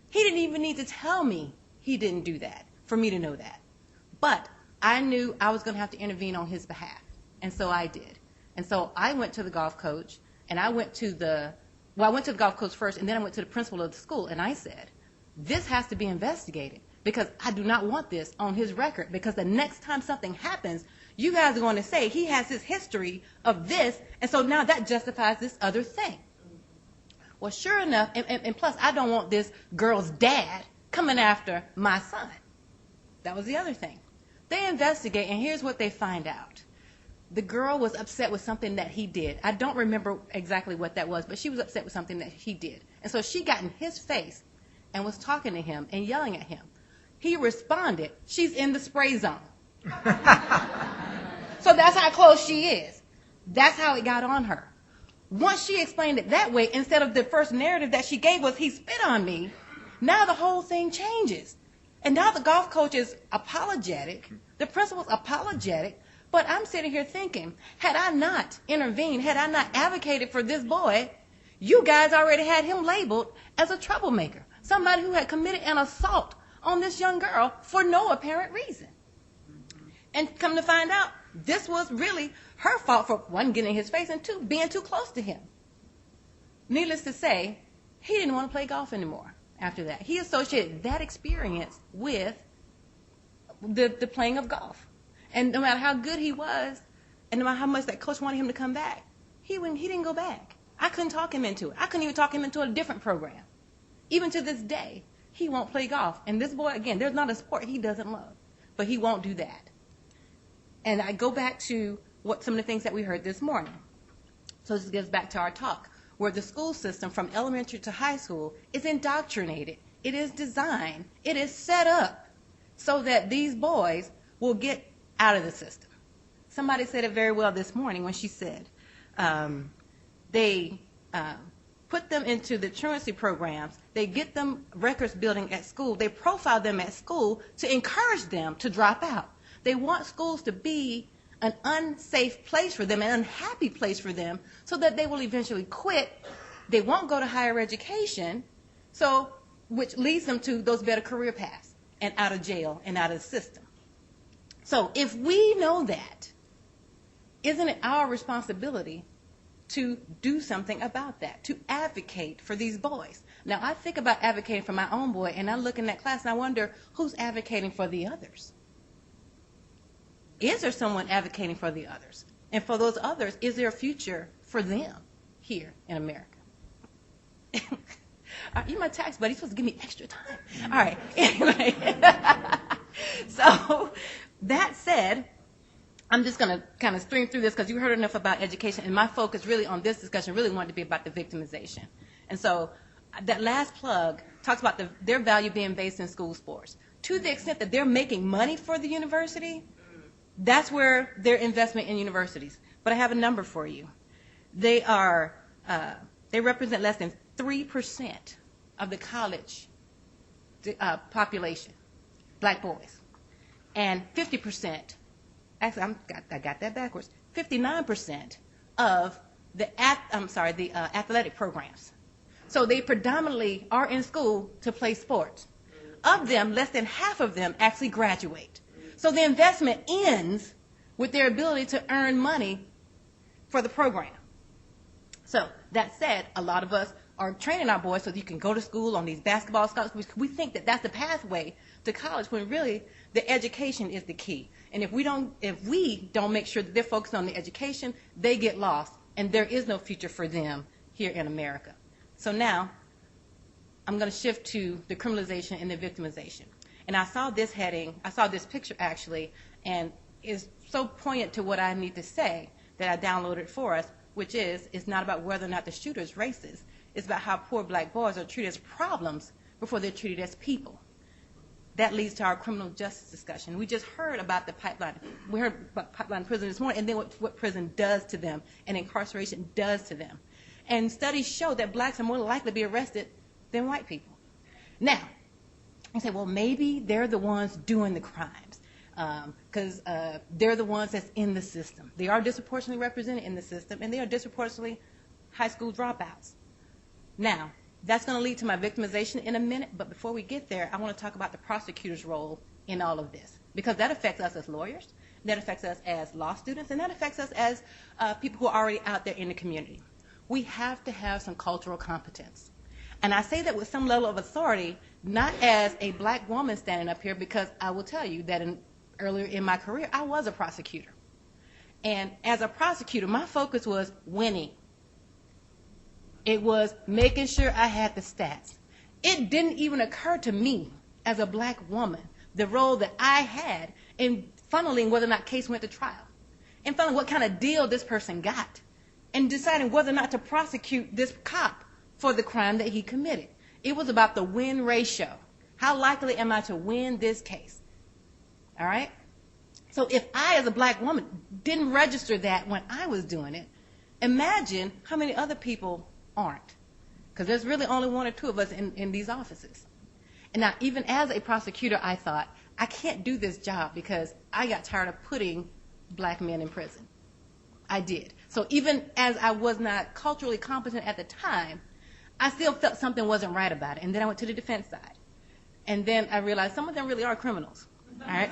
He didn't even need to tell me he didn't do that for me to know that. But I knew I was going to have to intervene on his behalf. And so I did. And so I went to the golf coach, and I went to the golf coach first, and then I went to the principal of the school, and I said, this has to be investigated because I do not want this on his record, because the next time something happens, you guys are going to say he has this history of this, and so now that justifies this other thing. Well, sure enough, and plus I don't want this girl's dad coming after my son. That was the other thing. They investigate, and here's what they find out. The girl was upset with something that he did. I don't remember exactly what that was, but she was upset with something that he did. And so she got in his face and was talking to him and yelling at him. He responded, she's in the spray zone. So that's how close she is. That's how it got on her. Once she explained it that way, instead of the first narrative that she gave was he spit on me, now the whole thing changes. And now the golf coach is apologetic, the principal's apologetic, but I'm sitting here thinking, had I not intervened, had I not advocated for this boy, you guys already had him labeled as a troublemaker, somebody who had committed an assault on this young girl for no apparent reason. And come to find out, this was really her fault for, 1, getting in his face, and 2, being too close to him. Needless to say, he didn't want to play golf anymore after that. He associated that experience with the playing of golf. And no matter how good he was, and no matter how much that coach wanted him to come back, he didn't go back. I couldn't talk him into it. I couldn't even talk him into a different program. Even to this day, he won't play golf. And this boy, again, there's not a sport he doesn't love, but he won't do that. And I go back to some of the things that we heard this morning. So this gets back to our talk, where the school system from elementary to high school is indoctrinated. It is designed. It is set up so that these boys will get out of the system. Somebody said it very well this morning when she said they put them into the truancy programs. They get them records building at school. They profile them at school to encourage them to drop out. They want schools to be an unsafe place for them, an unhappy place for them, so that they will eventually quit. They won't go to higher education, which leads them to those better career paths and out of jail and out of the system. So if we know that, isn't it our responsibility to do something about that, to advocate for these boys? Now, I think about advocating for my own boy, and I look in that class and I wonder, who's advocating for the others? Is there someone advocating for the others? And for those others, is there a future for them here in America? You're my tax buddy. You're supposed to give me extra time. All right. Anyway. So that said, I'm just going to kind of stream through this because you heard enough about education, and my focus really on this discussion really wanted to be about the victimization. And so that last plug talks about their value being based in school sports. To the extent that they're making money for the university, that's where their investment in universities. but I have a number for you. They represent less than 3% of the college population, black boys, and 50%. Actually, I got that backwards. 59% of the athletic programs. So they predominantly are in school to play sports. Of them, less than half of them actually graduate. So the investment ends with their ability to earn money for the program. So that said, a lot of us are training our boys so that you can go to school on these basketball scholarships. We think that that's the pathway to college when really the education is the key. And if we don't make sure that they're focused on the education, they get lost, and there is no future for them here in America. So now I'm going to shift to the criminalization and the victimization. And I saw this picture actually, and it's so poignant to what I need to say that I downloaded for us, which is, it's not about whether or not the shooter is racist. It's about how poor black boys are treated as problems before they're treated as people. That leads to our criminal justice discussion. We just heard about the pipeline. We heard about pipeline prison this morning, and then what prison does to them and incarceration does to them. And studies show that blacks are more likely to be arrested than white people. Now, you say, well, maybe they're the ones doing the crimes because they're the ones that's in the system. They are disproportionately represented in the system, and they are disproportionately high school dropouts. Now, that's going to lead to my victimization in a minute, but before we get there, I want to talk about the prosecutor's role in all of this, because that affects us as lawyers, that affects us as law students, and that affects us as people who are already out there in the community. We have to have some cultural competence. And I say that with some level of authority, not as a black woman standing up here, because I will tell you that earlier in my career, I was a prosecutor. And as a prosecutor, my focus was winning. It was making sure I had the stats. It didn't even occur to me as a black woman the role that I had in funneling whether or not case went to trial, and funneling what kind of deal this person got, and deciding whether or not to prosecute this cop for the crime that he committed. It was about the win ratio. How likely am I to win this case? All right? So if I, as a black woman, didn't register that when I was doing it, imagine how many other people aren't, because there's really only one or two of us in these offices. And now, even as a prosecutor, I thought, I can't do this job because I got tired of putting black men in prison. I did. So even as I was not culturally competent at the time, I still felt something wasn't right about it. And then I went to the defense side. And then I realized some of them really are criminals. All right?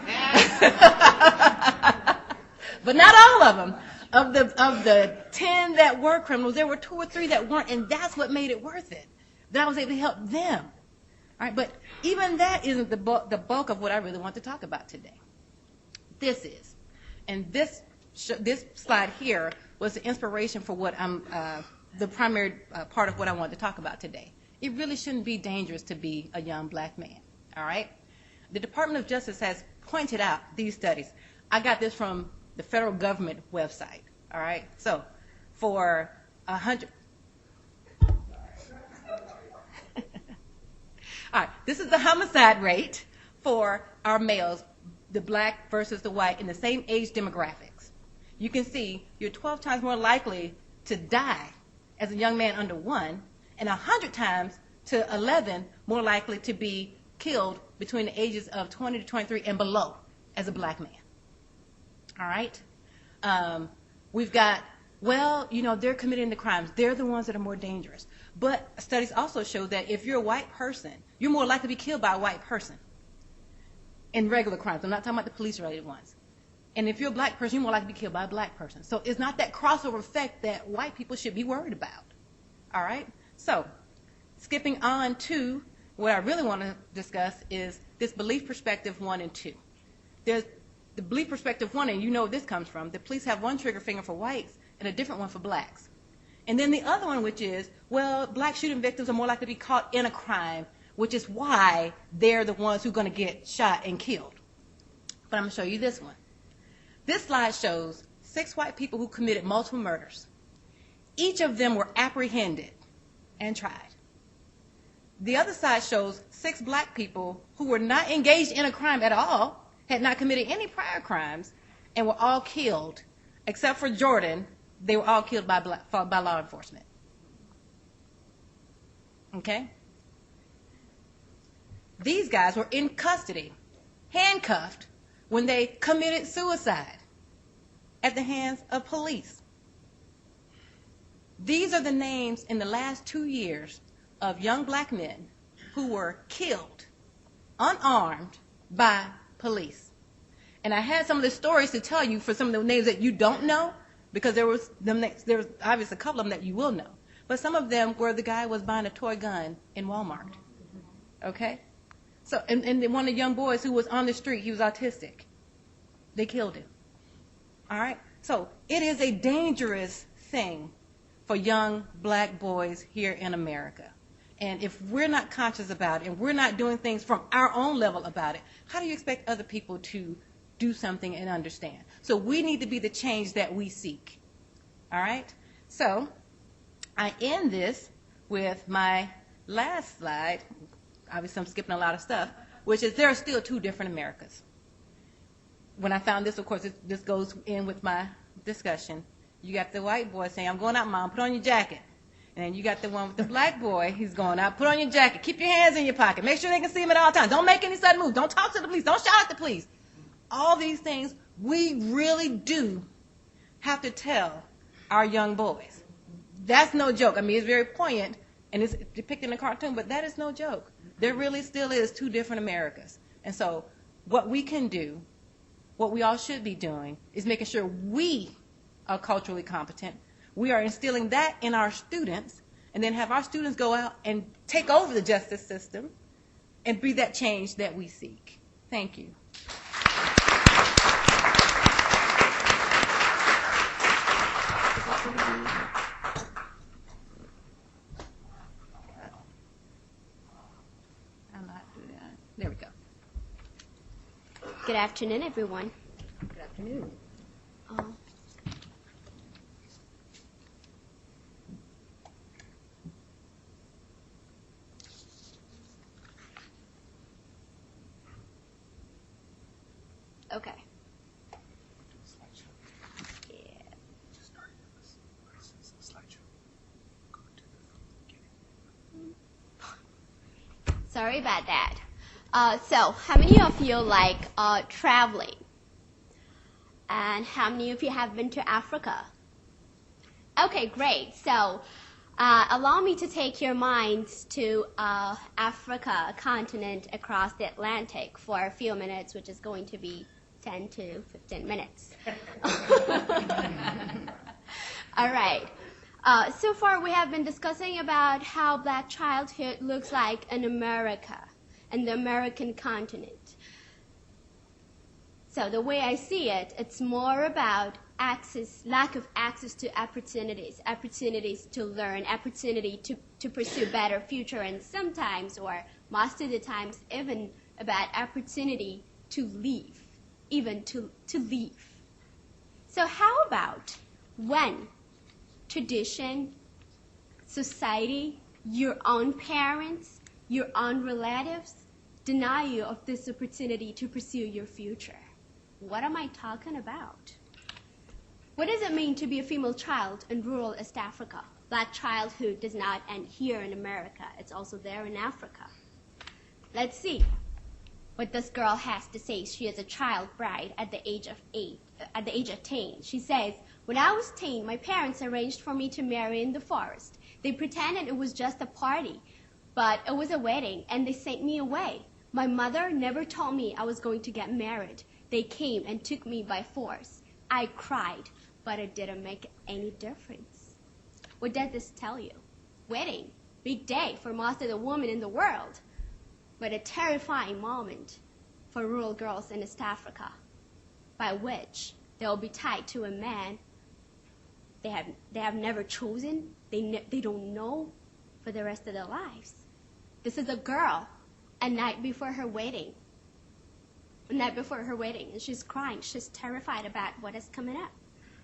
But not all of them. Of the 10 that were criminals, there were 2 or 3 that weren't, and that's what made it worth it, that I was able to help them. All right, but even that isn't the bulk of what I really want to talk about today. This is. And this slide here was the inspiration for what the primary part of what I wanted to talk about today. It really shouldn't be dangerous to be a young black man. All right? The Department of Justice has pointed out these studies. I got this from the federal government website, all right? So for 100, all right, this is the homicide rate for our males, the black versus the white, in the same age demographics. You can see you're 12 times more likely to die as a young man under 1, and 100 times to 11 more likely to be killed between the ages of 20 to 23 and below as a black man. All right? We've got, well, they're committing the crimes. They're the ones that are more dangerous. But studies also show that if you're a white person, you're more likely to be killed by a white person in regular crimes. I'm not talking about the police-related ones. And if you're a black person, you're more likely to be killed by a black person. So it's not that crossover effect that white people should be worried about. All right? So skipping on to what I really want to discuss is this belief perspective 1 and 2. There's the belief perspective 1, and you know where this comes from. The police have one trigger finger for whites and a different one for blacks. And then the other one, which is, well, black shooting victims are more likely to be caught in a crime, which is why they're the ones who are going to get shot and killed. But I'm going to show you this one. This slide shows 6 white people who committed multiple murders. Each of them were apprehended and tried. The other side shows 6 black people who were not engaged in a crime at all, had not committed any prior crimes, and were all killed except for Jordan, they were all killed by law enforcement. Okay? These guys were in custody, handcuffed, when they committed suicide at the hands of police. These are the names in the last 2 years of young black men who were killed, unarmed, by police. And I had some of the stories to tell you for some of the names that you don't know, because there was obviously a couple of them that you will know. But some of them were the guy was buying a toy gun in Walmart. Okay? So, and one of the young boys who was on the street, he was autistic. They killed him. All right? So it is a dangerous thing for young black boys here in America. And if we're not conscious about it and we're not doing things from our own level about it, how do you expect other people to do something and understand? So we need to be the change that we seek. All right? So I end this with my last slide. Obviously, I'm skipping a lot of stuff, which is there are still two different Americas. When I found this, of course, this goes in with my discussion. You got the white boy saying, I'm going out, Mom, put on your jacket. And then you got the one with the black boy, he's going out, put on your jacket, keep your hands in your pocket, make sure they can see him at all times. Don't make any sudden moves, don't talk to the police, don't shout at the police. All these things we really do have to tell our young boys. That's no joke. I mean, it's very poignant, and it's depicted in a cartoon, but that is no joke. There really still is two different Americas. And so what we can do, what we all should be doing, is making sure we are culturally competent. We are instilling that in our students, and then have our students go out and take over the justice system and be that change that we seek. Thank you. There we go. Good afternoon, everyone. Good afternoon. Okay. Yeah. Sorry about that. So, how many of you like traveling? And how many of you have been to Africa? Okay, great. So, allow me to take your minds to Africa, a continent across the Atlantic, for a few minutes, which is going to be 10 to 15 minutes. All right. So far, we have been discussing about how black childhood looks like in America and the American continent. So the way I see it, it's more about access, lack of access to opportunities to learn, opportunity to pursue better future, and sometimes, or most of the times, even about opportunity to leave, even to leave. So how about when tradition, society, your own parents, your own relatives deny you of this opportunity to pursue your future? What am I talking about? What does it mean to be a female child in rural East Africa? Black childhood does not end here in America. It's also there in Africa. Let's see what this girl has to say. She is a child bride at the age of 10. She says, when I was 10, my parents arranged for me to marry in the forest. They pretended it was just a party, but it was a wedding, and they sent me away. My mother never told me I was going to get married. They came and took me by force. I cried, but it didn't make any difference. What does this tell you? Wedding, big day for most of the women in the world, but a terrifying moment for rural girls in East Africa, by which they will be tied to a man they have never chosen, they don't know for the rest of their lives. This is a girl, a night before her wedding, and she's crying. She's terrified about what is coming up.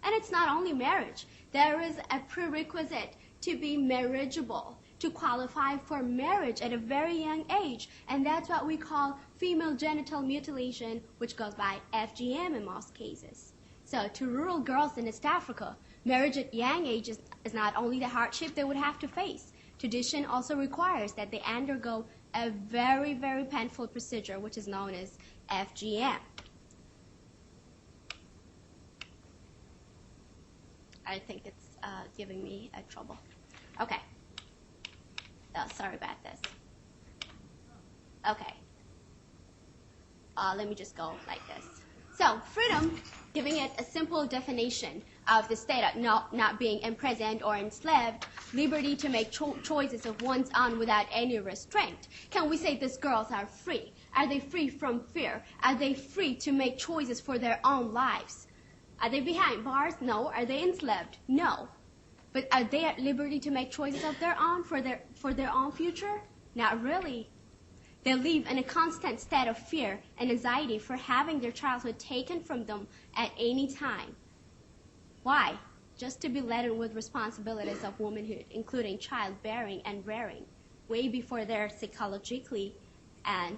And it's not only marriage. There is a prerequisite to be marriageable, to qualify for marriage at a very young age, and that's what we call female genital mutilation, which goes by FGM in most cases. So to rural girls in East Africa, marriage at young age is not only the hardship they would have to face. Tradition also requires that they undergo a very, very painful procedure, which is known as FGM. I think it's giving me trouble. Okay. Oh, sorry about this. Okay. Let me just go like this. So freedom, giving it a simple definition of the state of not being imprisoned or enslaved, liberty to make choices of one's own without any restraint. Can we say these girls are free? Are they free from fear? Are they free to make choices for their own lives? Are they behind bars? No. Are they enslaved? No. But are they at liberty to make choices of their own for their own future? Not really. They live in a constant state of fear and anxiety for having their childhood taken from them at any time. Why? Just to be laden with responsibilities of womanhood, including childbearing and rearing, way before they're psychologically and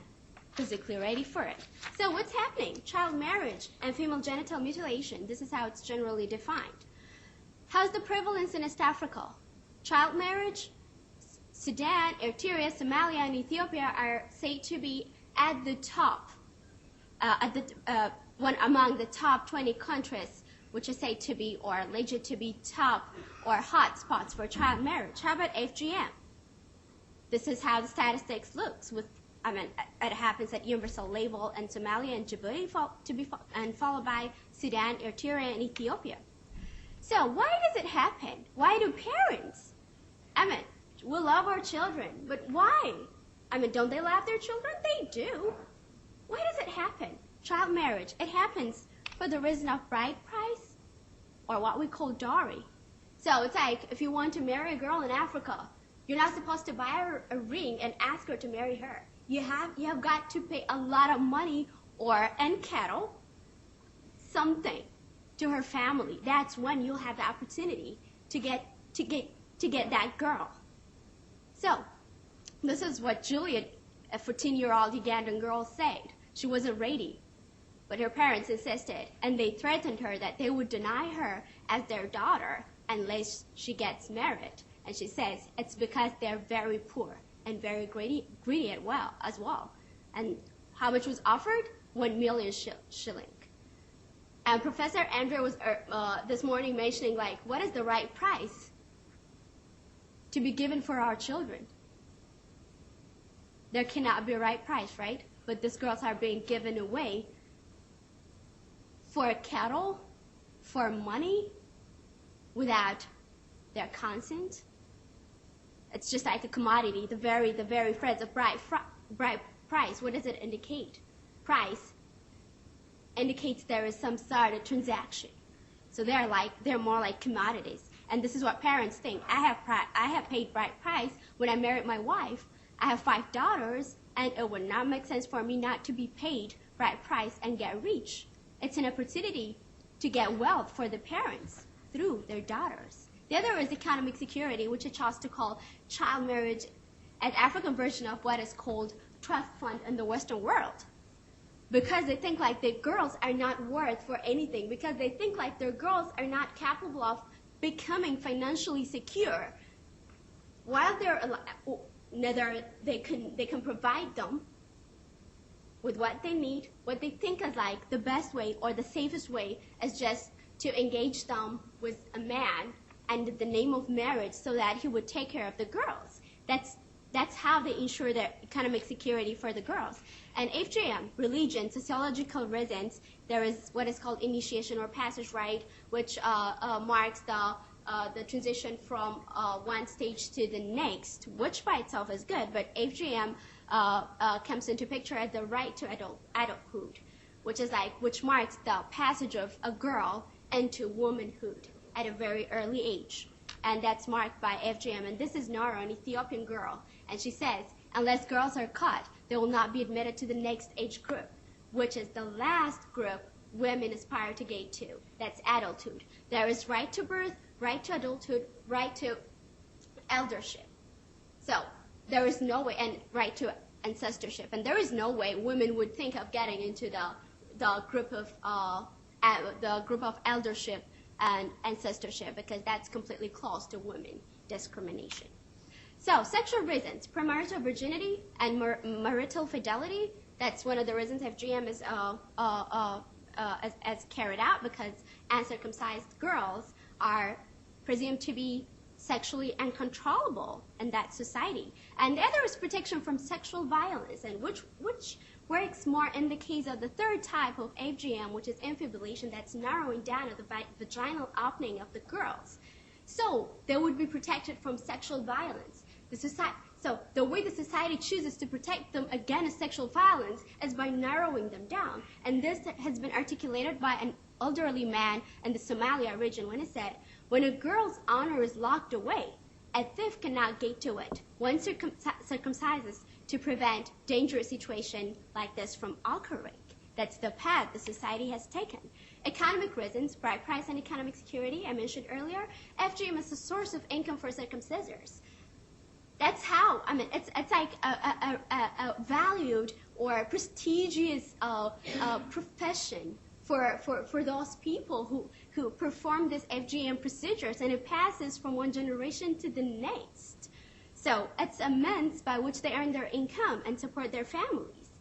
physically ready for it. So what's happening? Child marriage and female genital mutilation. This is how it's generally defined. How's the prevalence in East Africa? Child marriage, Sudan, Eritrea, Somalia, and Ethiopia are said to be at the top, one among the top 20 countries, which are said to be or alleged to be top or hot spots for child marriage. How about FGM? This is how the statistics looks. It happens at universal level in Somalia and Djibouti, followed by Sudan, Eritrea, and Ethiopia. So why does it happen? Why do parents? We love our children, but why? Don't they love their children? They do. Why does it happen? Child marriage, it happens for the reason of bride price, or what we call dowry. So it's like if you want to marry a girl in Africa, you're not supposed to buy her a ring and ask her to marry her. You have got to pay a lot of money and cattle, something, to her family. That's when you'll have the opportunity to get that girl. So this is what Juliet, a 14-year-old Ugandan girl, said. She wasn't ready, but her parents insisted, and they threatened her that they would deny her as their daughter unless she gets married. And she says it's because they're very poor and very greedy as well. And how much was offered? 1 million shilling. And Professor Andrew was this morning mentioning, what is the right price to be given for our children? There cannot be a right price, right? But these girls are being given away for cattle, for money, without their consent. It's just like a commodity, the very phrase of bride price. What does it indicate? Price indicates there is some sort of transaction. So they're more like commodities. And this is what parents think. I have paid bride price when I married my wife. I have 5 daughters, and it would not make sense for me not to be paid bride price and get rich. It's an opportunity to get wealth for the parents through their daughters. The other is economic security, which I chose to call child marriage, an African version of what is called trust fund in the Western world. Because they think like their girls are not worth for anything, because they think like their girls are not capable of becoming financially secure. While they can provide them with what they need, what they think is like the best way or the safest way is just to engage them with a man under the name of marriage so that he would take care of the girls. That's how they ensure their economic security for the girls. And FGM, religion, sociological reasons, there is what is called initiation or passage rite, which marks the transition from one stage to the next, which by itself is good, but FGM comes into picture at the right to adulthood, which marks the passage of a girl into womanhood at a very early age. And that's marked by FGM. And this is Nora, an Ethiopian girl. And she says, unless girls are caught, they will not be admitted to the next age group, which is the last group women aspire to get to. That's adulthood. There is right to birth, right to adulthood, right to eldership. So there is no way, and right to ancestorship. And there is no way women would think of getting into the group of the group of eldership and ancestorship, because that's completely close to women discrimination. So sexual reasons, premarital virginity and marital fidelity, that's one of the reasons FGM is as carried out, because uncircumcised girls are presumed to be sexually uncontrollable in that society. And the other is protection from sexual violence, and which works more in the case of the third type of FGM, which is infibulation, that's narrowing down of the vaginal opening of the girls. So they would be protected from sexual violence. So the way the society chooses to protect them against sexual violence is by narrowing them down. And this has been articulated by an elderly man in the Somalia region when he said, when a girl's honor is locked away, a thief cannot get to it. One circumcises to prevent dangerous situation like this from occurring. That's the path the society has taken. Economic reasons, bride price and economic security, I mentioned earlier. FGM is a source of income for circumcisers. That's how, it's like a valued or prestigious profession for those people who perform these FGM procedures, and it passes from one generation to the next. So it's a means by which they earn their income and support their families.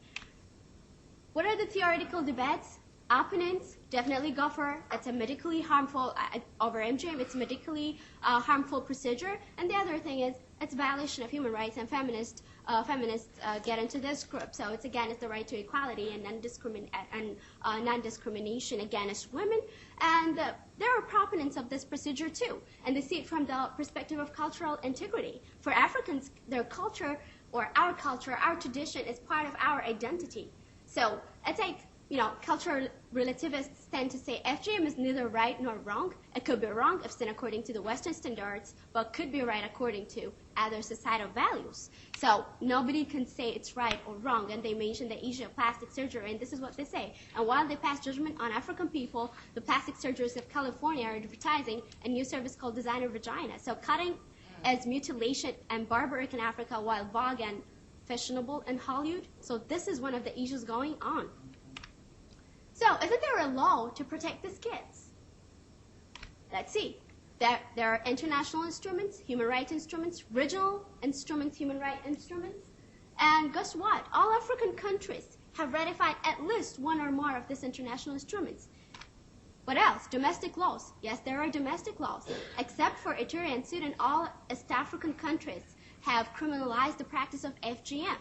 What are the theoretical debates? Opponents definitely go for it's a medically harmful, over MGM, it's a medically harmful procedure. And the other thing is it's a violation of human rights, and feminists get into this group. So it's the right to equality and non-discrimination against women. And there are proponents of this procedure too, and they see it from the perspective of cultural integrity. For Africans, their culture, or our culture, our tradition is part of our identity. So it's like, cultural relativists tend to say FGM is neither right nor wrong. It could be wrong if seen according to the Western standards, but could be right according to other societal values. So nobody can say it's right or wrong. And they mention the issue of plastic surgery, and this is what they say. And while they pass judgment on African people, the plastic surgeons of California are advertising a new service called designer vagina. So cutting as mutilation and barbaric in Africa, while vogue and fashionable in Hollywood. So this is one of the issues going on. So, isn't there a law to protect these kids? Let's see. There are international instruments, human rights instruments, regional instruments, human rights instruments. And guess what? All African countries have ratified at least one or more of these international instruments. What else? Domestic laws. Yes, there are domestic laws. Except for Eritrea and Sudan, all East African countries have criminalized the practice of FGM.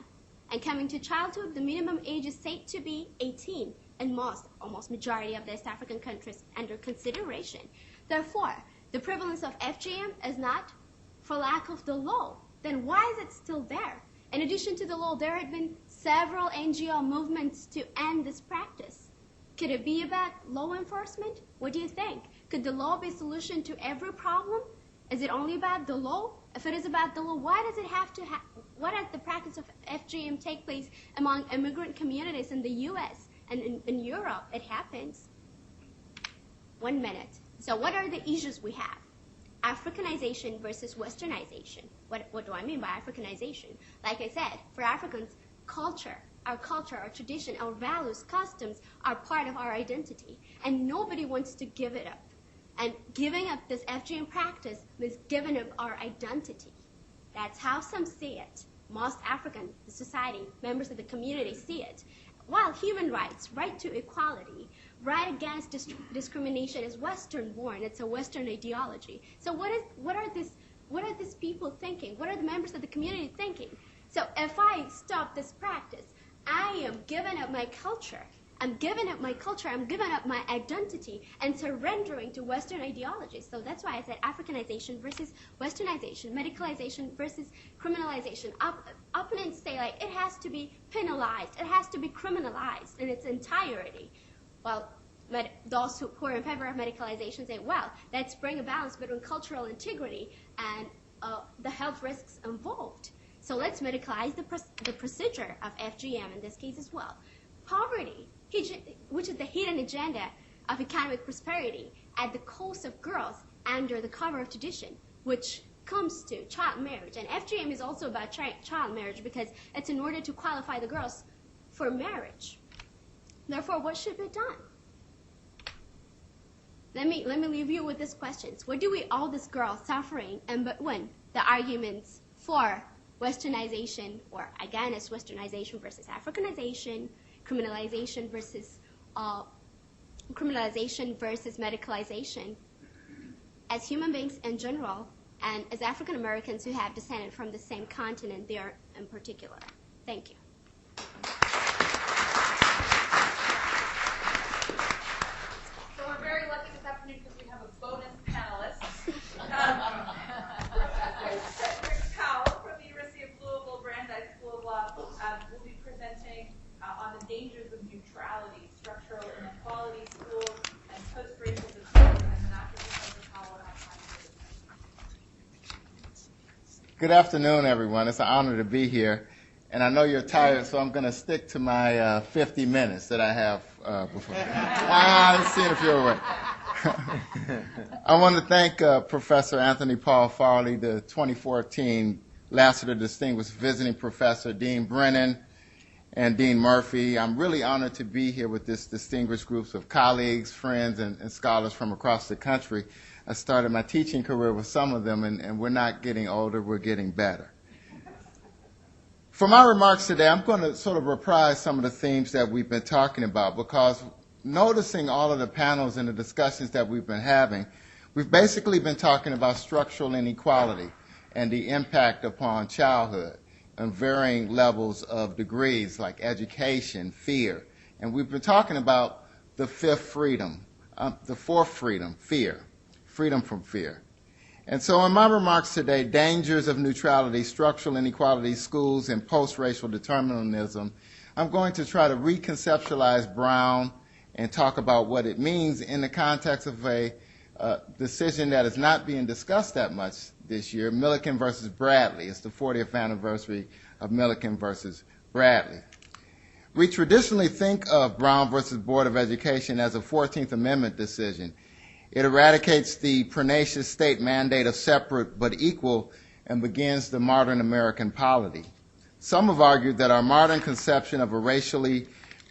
And coming to childhood, the minimum age is said to be 18. And almost majority of the East African countries under consideration. Therefore, the prevalence of FGM is not for lack of the law. Then why is it still there? In addition to the law, there have been several NGO movements to end this practice. Could it be about law enforcement? What do you think? Could the law be a solution to every problem? Is it only about the law? If it is about the law, why does it have to why does the practice of FGM take place among immigrant communities in the U.S.? And in Europe, it happens. 1 minute. So what are the issues we have? Africanization versus Westernization. What do I mean by Africanization? Like I said, for Africans, our tradition, our values, customs are part of our identity. And nobody wants to give it up. And giving up this FGM practice means giving up our identity. That's how some see it. Most African society, members of the community see it. While human rights, right to equality, right against discrimination is Western-born. It's a Western ideology. So what are these people thinking? What are the members of the community thinking? So if I stop this practice, I am giving up my culture. I'm giving up my culture. I'm giving up my identity and surrendering to Western ideologies. So that's why I said Africanization versus Westernization, medicalization versus criminalization. Opponents say it has to be penalized. It has to be criminalized in its entirety. Well, those who are in favor of medicalization say, well, let's bring a balance between cultural integrity and the health risks involved. So let's medicalize the procedure of FGM in this case as well. Poverty, which is the hidden agenda of economic prosperity at the cost of girls under the cover of tradition, which comes to child marriage. And FGM is also about child marriage because it's in order to qualify the girls for marriage. Therefore, what should be done? Let me leave you with these questions. Where do we all this girl suffering and but when the arguments for westernization, or again it's westernization versus Africanization, criminalization versus medicalization, as human beings in general, and as African Americans who have descended from the same continent there in particular. Thank you. So we're very lucky this afternoon because we have a bonus panelist. Rick Powell from the University of Louisville Brandeis School of Law will be presenting on the dangers of neutrality, structural inequality, schools, and post-racial discourse. And Dr. Powell will have time for this. Good afternoon, everyone. It's an honor to be here. And I know you're tired, so I'm going to stick to my 50 minutes that I have before. Let's see if you're awake. I want to thank Professor Anthony Paul Farley, the 2014 Lassiter Distinguished Visiting Professor, Dean Brennan, and Dean Murphy. I'm really honored to be here with this distinguished group of colleagues, friends, and scholars from across the country. I started my teaching career with some of them, and we're not getting older, we're getting better. For my remarks today, I'm going to sort of reprise some of the themes that we've been talking about, because noticing all of the panels and the discussions that we've been having, we've basically been talking about structural inequality and the impact upon childhood on varying levels of degrees like education, fear. And we've been talking about the fourth freedom, fear, freedom from fear. And so in my remarks today, dangers of neutrality, structural inequality, schools, and post-racial determinism, I'm going to try to reconceptualize Brown and talk about what it means in the context of a decision that is not being discussed that much this year, Milliken versus Bradley. It's the 40th anniversary of Milliken versus Bradley. We traditionally think of Brown versus Board of Education as a 14th Amendment decision. It eradicates the pernicious state mandate of separate but equal and begins the modern American polity. Some have argued that our modern conception of a racially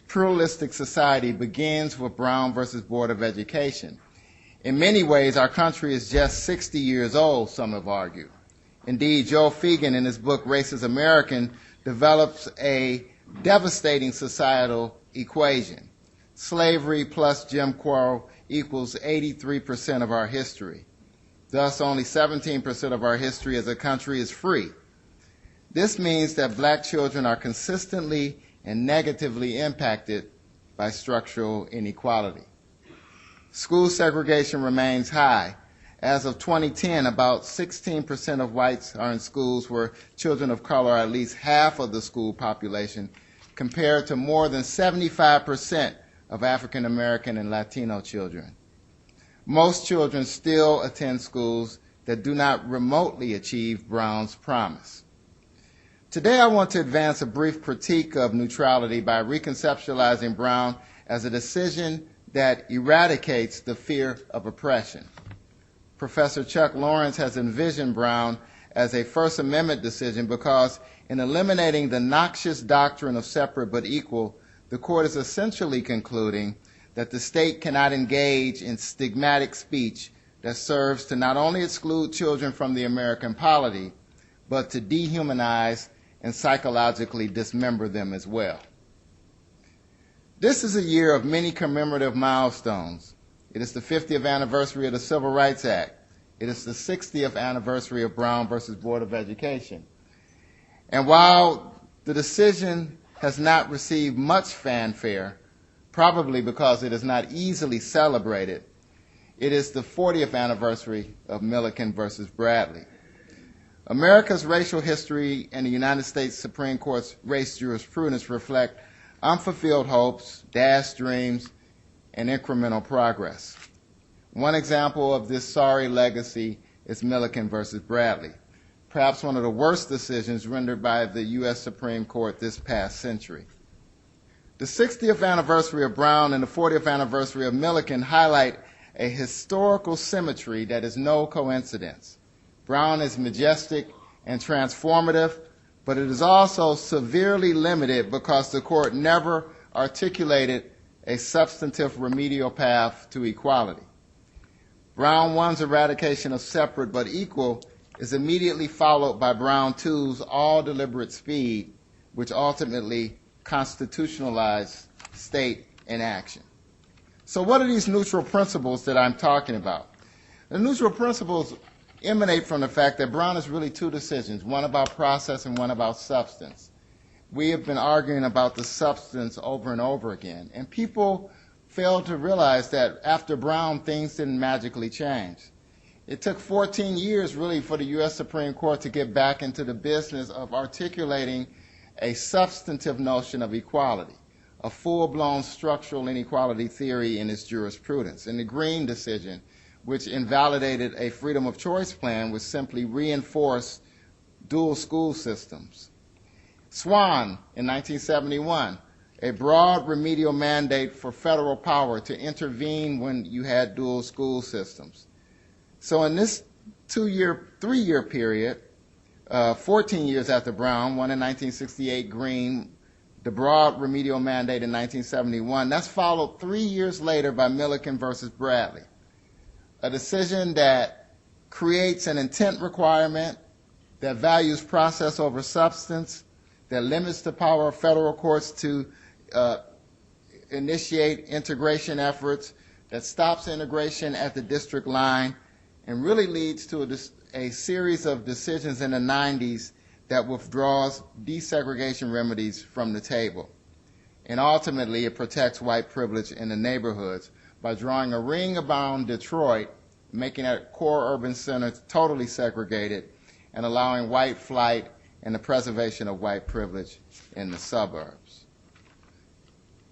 pluralistic society begins with Brown versus Board of Education. In many ways, our country is just 60 years old, some have argued. Indeed, Joe Fegan, in his book Racist American, develops a devastating societal equation. Slavery plus Jim Crow equals 83% of our history. Thus, only 17% of our history as a country is free. This means that black children are consistently and negatively impacted by structural inequality. School segregation remains high. As of 2010, about 16% of whites are in schools where children of color are at least half of the school population, compared to more than 75% of African American and Latino children. Most children still attend schools that do not remotely achieve Brown's promise. Today I want to advance a brief critique of neutrality by reconceptualizing Brown as a decision that eradicates the fear of oppression. Professor Chuck Lawrence has envisioned Brown as a First Amendment decision because in eliminating the noxious doctrine of separate but equal, the court is essentially concluding that the state cannot engage in stigmatic speech that serves to not only exclude children from the American polity, but to dehumanize and psychologically dismember them as well. This is a year of many commemorative milestones. It is the 50th anniversary of the Civil Rights Act. It is the 60th anniversary of Brown versus Board of Education. And while the decision has not received much fanfare, probably because it is not easily celebrated, it is the 40th anniversary of Milliken versus Bradley. America's racial history and the United States Supreme Court's race jurisprudence reflect unfulfilled hopes, dashed dreams, and incremental progress. One example of this sorry legacy is Milliken versus Bradley, perhaps one of the worst decisions rendered by the U.S. Supreme Court this past century. The 60th anniversary of Brown and the 40th anniversary of Milliken highlight a historical symmetry that is no coincidence. Brown is majestic and transformative, but it is also severely limited because the court never articulated a substantive remedial path to equality. Brown 1's eradication of separate but equal is immediately followed by Brown 2's all deliberate speed, which ultimately constitutionalized state inaction. So what are these neutral principles that I'm talking about? The neutral principles emanate from the fact that Brown is really two decisions, one about process and one about substance. We have been arguing about the substance over and over again, and people fail to realize that after Brown, things didn't magically change. It took 14 years really for the U.S. Supreme Court to get back into the business of articulating a substantive notion of equality, a full-blown structural inequality theory in its jurisprudence. In the Green decision, which invalidated a freedom of choice plan, which simply reinforced dual school systems. Swan in 1971, a broad remedial mandate for federal power to intervene when you had dual school systems. So in this 3-year period, 14 years after Brown, one in 1968, Green, the broad remedial mandate in 1971, that's followed 3 years later by Milliken versus Bradley, a decision that creates an intent requirement, that values process over substance, that limits the power of federal courts to initiate integration efforts, that stops integration at the district line, and really leads to a series of decisions in the 90s that withdraws desegregation remedies from the table. And ultimately, it protects white privilege in the neighborhoods by drawing a ring around Detroit, making that core urban center totally segregated, and allowing white flight and the preservation of white privilege in the suburbs.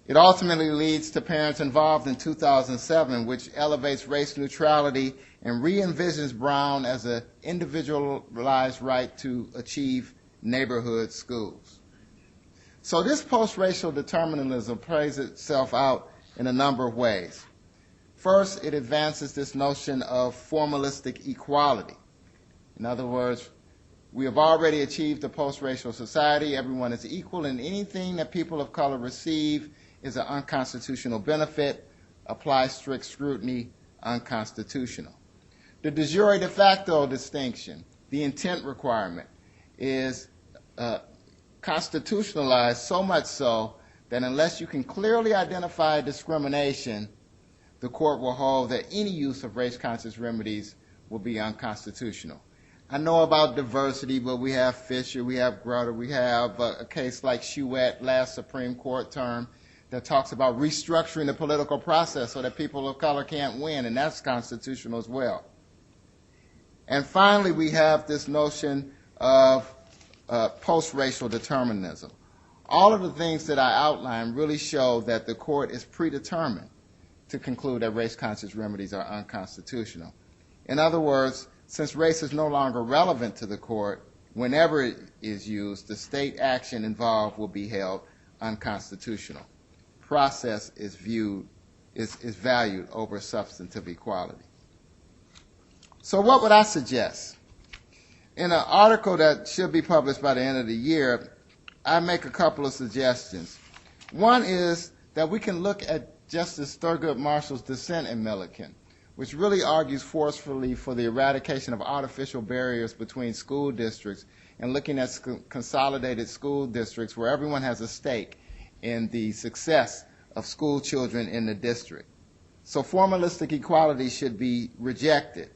It ultimately leads to Parents Involved in 2007, which elevates race neutrality and re-envisions Brown as an individualized right to achieve neighborhood schools. So this post-racial determinism plays itself out in a number of ways. First, it advances this notion of formalistic equality. In other words, we have already achieved a post-racial society. Everyone is equal, and anything that people of color receive is an unconstitutional benefit. Apply strict scrutiny, unconstitutional. The de jure de facto distinction, the intent requirement, is constitutionalized so much so that unless you can clearly identify discrimination, the court will hold that any use of race-conscious remedies will be unconstitutional. I know about diversity, but we have Fisher, we have Grutter, we have a case like Chouette, last Supreme Court term, that talks about restructuring the political process so that people of color can't win, and that's constitutional as well. And finally, we have this notion of post-racial determinism. All of the things that I outlined really show that the court is predetermined to conclude that race-conscious remedies are unconstitutional. In other words, since race is no longer relevant to the court, whenever it is used, the state action involved will be held unconstitutional. Process is valued over substantive equality. So what would I suggest? In an article that should be published by the end of the year, I make a couple of suggestions. One is that we can look at Justice Thurgood Marshall's dissent in Milliken, which really argues forcefully for the eradication of artificial barriers between school districts and looking at consolidated school districts where everyone has a stake in the success of school children in the district. So formalistic equality should be rejected.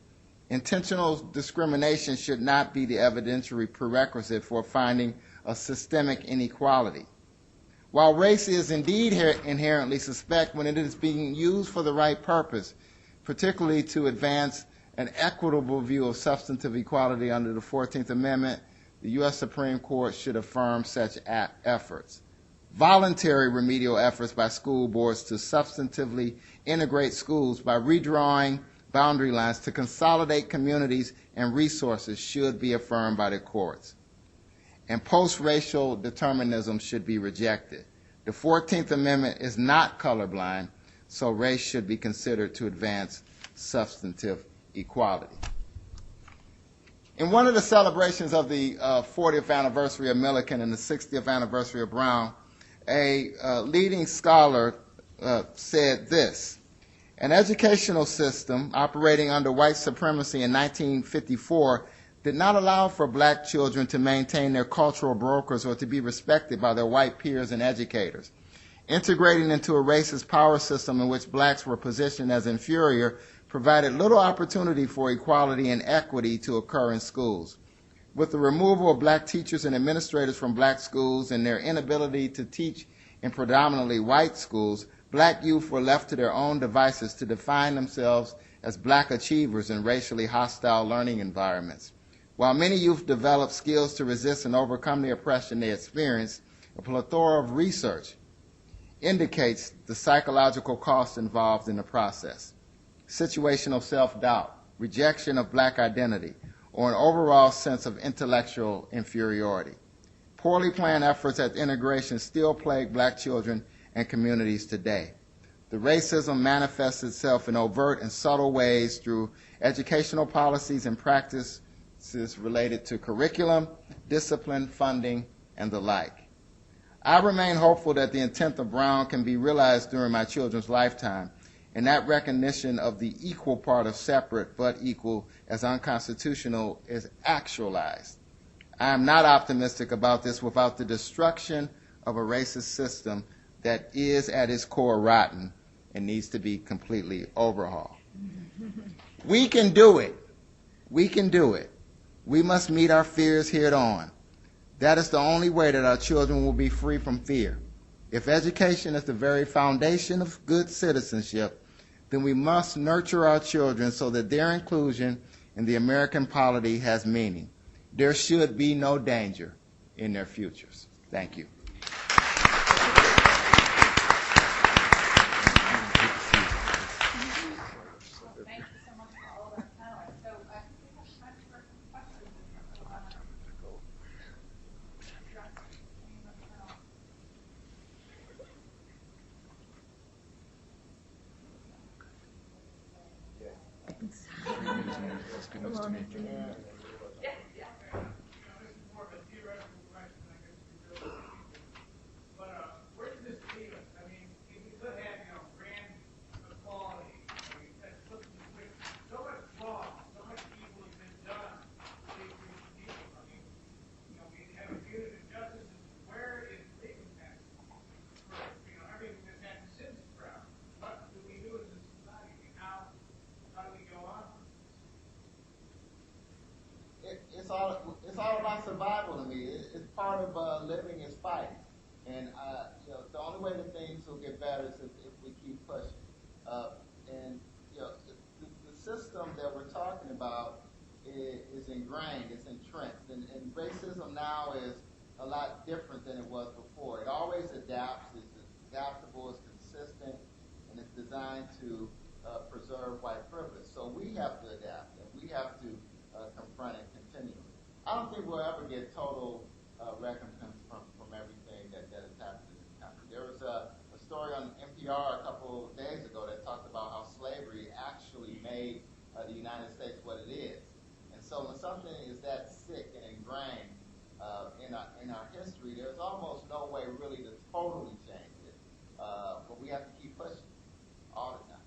Intentional discrimination should not be the evidentiary prerequisite for finding a systemic inequality. While race is indeed inherently suspect when it is being used for the right purpose, particularly to advance an equitable view of substantive equality under the 14th Amendment, the U.S. Supreme Court should affirm such efforts. Voluntary remedial efforts by school boards to substantively integrate schools by redrawing boundary lines to consolidate communities and resources should be affirmed by the courts. And post-racial determinism should be rejected. The 14th Amendment is not colorblind, so race should be considered to advance substantive equality. In one of the celebrations of the 40th anniversary of Milliken and the 60th anniversary of Brown, a leading scholar said this: An educational system operating under white supremacy in 1954 did not allow for black children to maintain their cultural brokers or to be respected by their white peers and educators. Integrating into a racist power system in which blacks were positioned as inferior provided little opportunity for equality and equity to occur in schools. With the removal of black teachers and administrators from black schools and their inability to teach in predominantly white schools, black youth were left to their own devices to define themselves as black achievers in racially hostile learning environments. While many youth developed skills to resist and overcome the oppression they experienced, a plethora of research indicates the psychological cost involved in the process. Situational self-doubt, rejection of black identity, or an overall sense of intellectual inferiority. Poorly planned efforts at integration still plague black children and communities today. The racism manifests itself in overt and subtle ways through educational policies and practices related to curriculum, discipline, funding, and the like. I remain hopeful that the intent of Brown can be realized during my children's lifetime, and that recognition of the equal part of separate but equal as unconstitutional is actualized. I am not optimistic about this without the destruction of a racist system that is at its core rotten and needs to be completely overhauled. We can do it. We can do it. We must meet our fears head on. That is the only way that our children will be free from fear. If education is the very foundation of good citizenship, then we must nurture our children so that their inclusion in the American polity has meaning. There should be no danger in their futures. Thank you. It's all about survival to me. It's part of living is fighting. And the only way that things will get better is if we keep pushing. The system that we're talking about is ingrained, it's entrenched. And racism now is a lot different than it was before. It always adapts, it's adaptable, it's consistent, and it's designed to preserve white privilege. So we have to adapt, and we have to confront it continually. I don't think we'll ever get total recompense from everything that has happened in this country. There was a story on NPR a couple of days ago that talked about how slavery actually made the United States what it is. And so when something is that sick and ingrained in our history, there's almost no way really to totally change it. But we have to keep pushing all the time.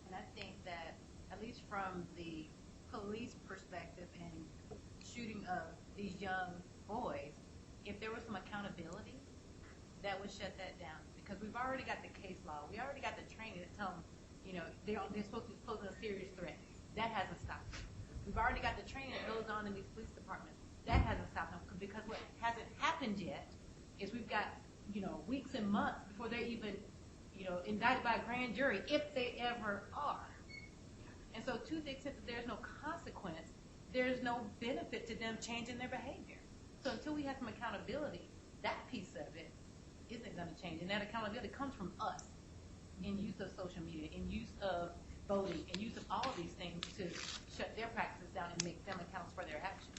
And I think that, at least from the police perspective and shooting of these young boys, if there was some accountability, that would shut that down. Because we've already got the case law, we already got the training that tell them, they're supposed to be posing a serious threat. That hasn't stopped them. We've already got the training that goes on in these police departments. That hasn't stopped them. Because what hasn't happened yet is we've got, weeks and months before they're even, indicted by a grand jury, if they ever are. And so to the extent that there's no consequence, there's no benefit to them changing their behavior. So until we have some accountability, that piece of it isn't going to change. And that accountability comes from us in use of social media, in use of voting, in use of all of these things to shut their practices down and make them account for their actions.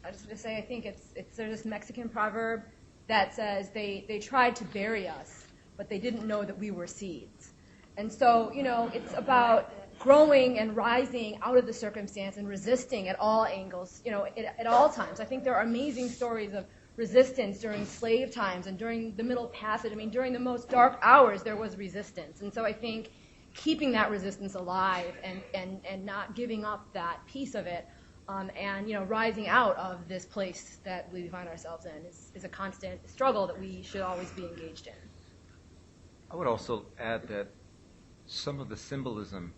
I just want to say, I think there's this Mexican proverb that says they tried to bury us, but they didn't know that we were seeds. And so, it's about growing and rising out of the circumstance and resisting at all angles, at all times. I think there are amazing stories of resistance during slave times and during the Middle Passage. I mean, during the most dark hours, there was resistance. And so I think keeping that resistance alive and not giving up that piece of it, and rising out of this place that we find ourselves in is a constant struggle that we should always be engaged in. I would also add that some of the symbolism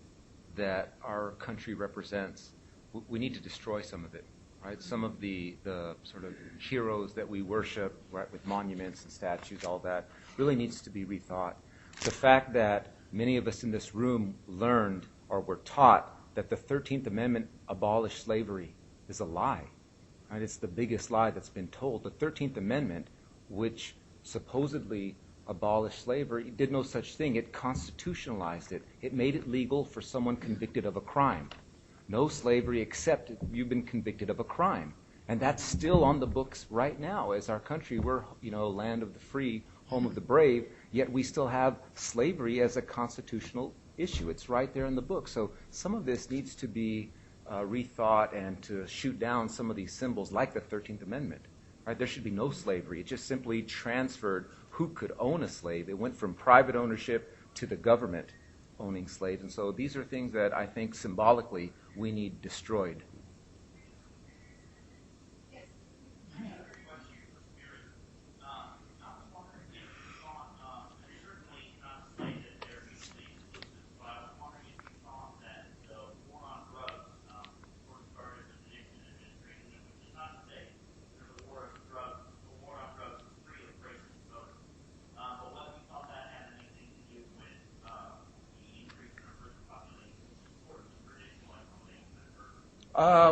that our country represents, we need to destroy some of it, right? Some of the sort of heroes that we worship, right, with monuments and statues, all that, really needs to be rethought. The fact that many of us in this room learned or were taught that the 13th Amendment abolished slavery is a lie, right? It's the biggest lie that's been told. The 13th Amendment, which supposedly abolished slavery, did no such thing. It constitutionalized it. It made it legal for someone convicted of a crime. No slavery except you've been convicted of a crime. And that's still on the books right now as our country. We're, land of the free, home of the brave, yet we still have slavery as a constitutional issue. It's right there in the book. So some of this needs to be rethought and to shoot down some of these symbols like the 13th Amendment. Right? There should be no slavery. It just simply transferred who could own a slave. It went from private ownership to the government owning slaves. And so these are things that I think symbolically we need destroyed.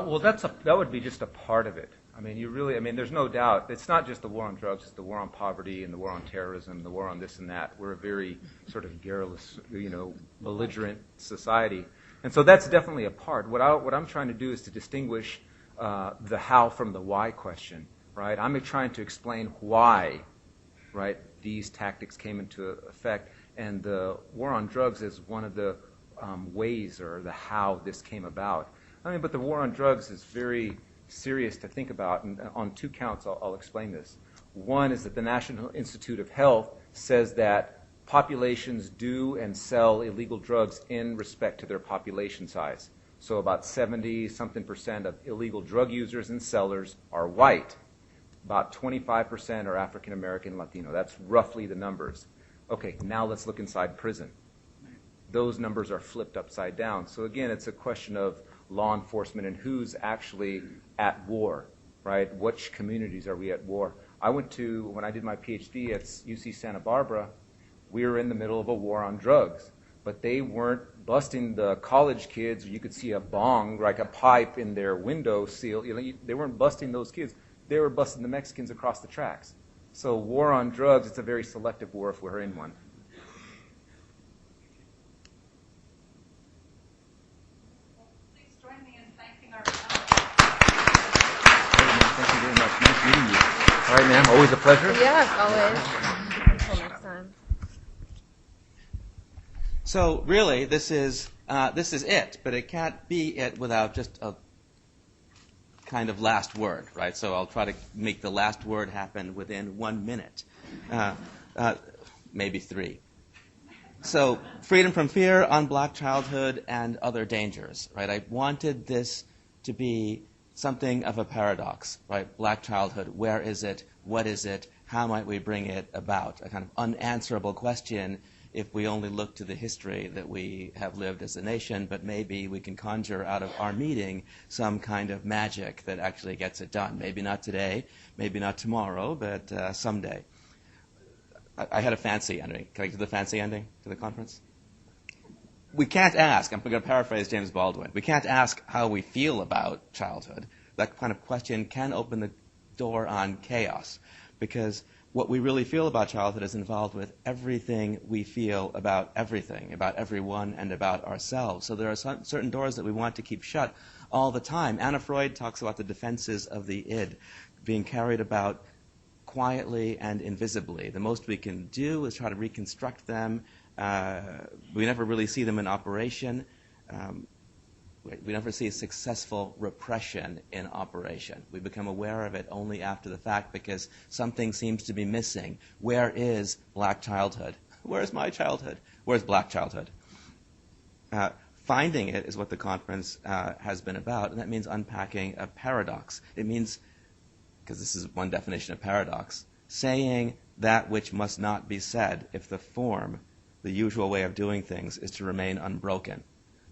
Well, that would be just a part of it. I mean, there's no doubt. It's not just the war on drugs. It's the war on poverty and the war on terrorism, the war on this and that. We're a very sort of garrulous, belligerent society. And so that's definitely a part. What I'm trying to do is to distinguish the how from the why question, right? I'm trying to explain why, right, these tactics came into effect. And the war on drugs is one of the ways or the how this came about. But the war on drugs is very serious to think about, and on two counts I'll explain this. One is that the National Institute of Health says that populations do and sell illegal drugs in respect to their population size. So about 70-something% of illegal drug users and sellers are white. About 25% are African American, Latino. That's roughly the numbers. Okay, now let's look inside prison. Those numbers are flipped upside down. So again, it's a question of law enforcement and who's actually at war, right? Which communities are we at war? When I did my PhD at UC Santa Barbara, we were in the middle of a war on drugs, but they weren't busting the college kids. You could see a bong, like a pipe in their window seal. They weren't busting those kids. They were busting the Mexicans across the tracks. So war on drugs, it's a very selective war if we're in one. Thank you very much. Nice meeting you. All right, ma'am. Always a pleasure. Yes, always. Until next time. So really, this is it, but it can't be it without just a kind of last word, right? So I'll try to make the last word happen within 1 minute, maybe 3. So freedom from fear on Black childhood and other dangers, right? I wanted this to be something of a paradox, right? Black childhood, where is it? What is it? How might we bring it about? A kind of unanswerable question if we only look to the history that we have lived as a nation, but maybe we can conjure out of our meeting some kind of magic that actually gets it done. Maybe not today, maybe not tomorrow, but someday. I had a fancy ending. Can I do the fancy ending to the conference? We can't ask, I'm going to paraphrase James Baldwin, we can't ask how we feel about childhood. That kind of question can open the door on chaos, because what we really feel about childhood is involved with everything we feel about everything, about everyone, and about ourselves. So there are certain doors that we want to keep shut all the time. Anna Freud talks about the defenses of the id being carried about quietly and invisibly. The most we can do is try to reconstruct them. We never really see them in operation. We never see successful repression in operation. We become aware of it only after the fact because something seems to be missing. Where is black childhood? Where's my childhood? Where's black childhood? Finding it is what the conference has been about, and that means unpacking a paradox. It means, because this is one definition of paradox, saying that which must not be said if the form, the usual way of doing things, is to remain unbroken.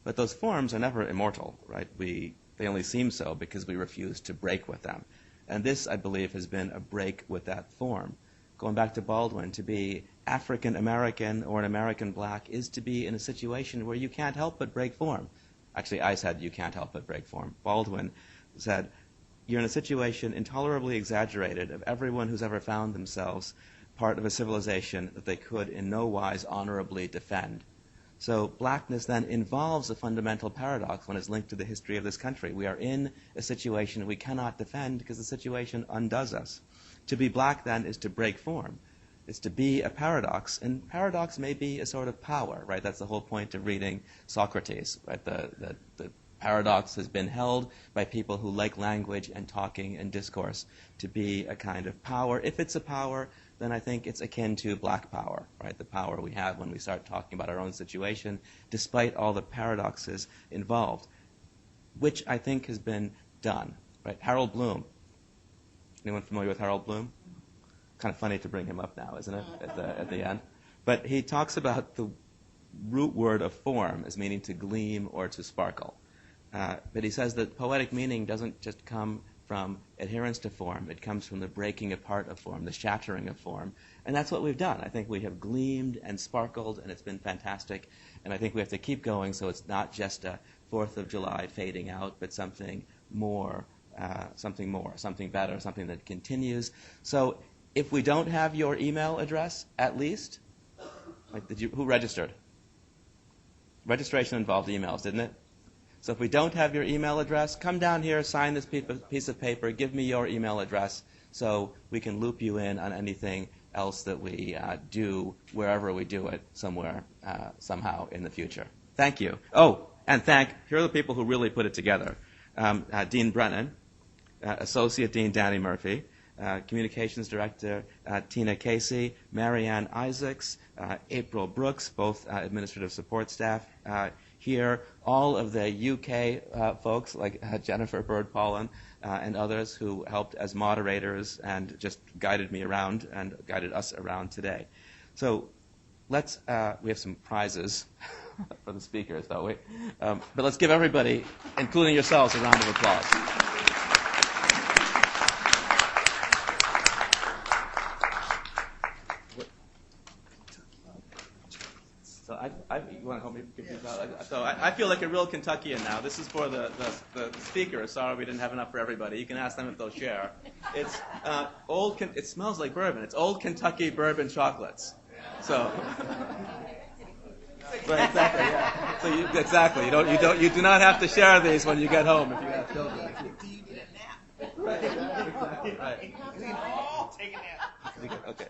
But those forms are never immortal, right? They only seem so because we refuse to break with them. And this, I believe, has been a break with that form. Going back to Baldwin, to be African American or an American black is to be in a situation where you can't help but break form. Actually, I said you can't help but break form. Baldwin said, you're in a situation intolerably exaggerated of everyone who's ever found themselves part of a civilization that they could in no wise honorably defend. So blackness then involves a fundamental paradox when it's linked to the history of this country. We are in a situation we cannot defend because the situation undoes us. To be black then is to break form. It's to be a paradox, and paradox may be a sort of power, right? That's the whole point of reading Socrates, right? The paradox has been held by people who like language and talking and discourse to be a kind of power. If it's a power, then I think it's akin to black power, right? The power we have when we start talking about our own situation, despite all the paradoxes involved, which I think has been done, right? Harold Bloom. Anyone familiar with Harold Bloom? Kind of funny to bring him up now, isn't it, at the end? But he talks about the root word of form as meaning to gleam or to sparkle. But he says that poetic meaning doesn't just come from adherence to form. It comes from the breaking apart of form, the shattering of form. And that's what we've done. I think we have gleamed and sparkled, and it's been fantastic. And I think we have to keep going so it's not just a 4th of July fading out, but something more, something better, something that continues. So if we don't have your email address, at least, like who registered? Registration involved emails, didn't it? So if we don't have your email address, come down here, sign this piece of paper, give me your email address so we can loop you in on anything else that we do, wherever we do it, somewhere, somehow in the future. Thank you. Oh, and here are the people who really put it together. Dean Brennan, Associate Dean Danny Murphy, Communications Director Tina Casey, Marianne Isaacs, April Brooks, both administrative support staff here, all of the UK folks like Jennifer Bird-Pollen and others who helped as moderators and just guided me around and guided us around today. So we have some prizes for the speakers, don't we? But let's give everybody, including yourselves, a round of applause. So you want to help me give these out? So I feel like a real Kentuckian now. This is for the speakers. Sorry we didn't have enough for everybody. You can ask them if they'll share. It's it smells like bourbon. It's Old Kentucky Bourbon Chocolates. So right, exactly, yeah. So exactly. You do not have to share these when you get home if you have children. Do you get a nap? Right, exactly. Right. We can all take a nap. Okay.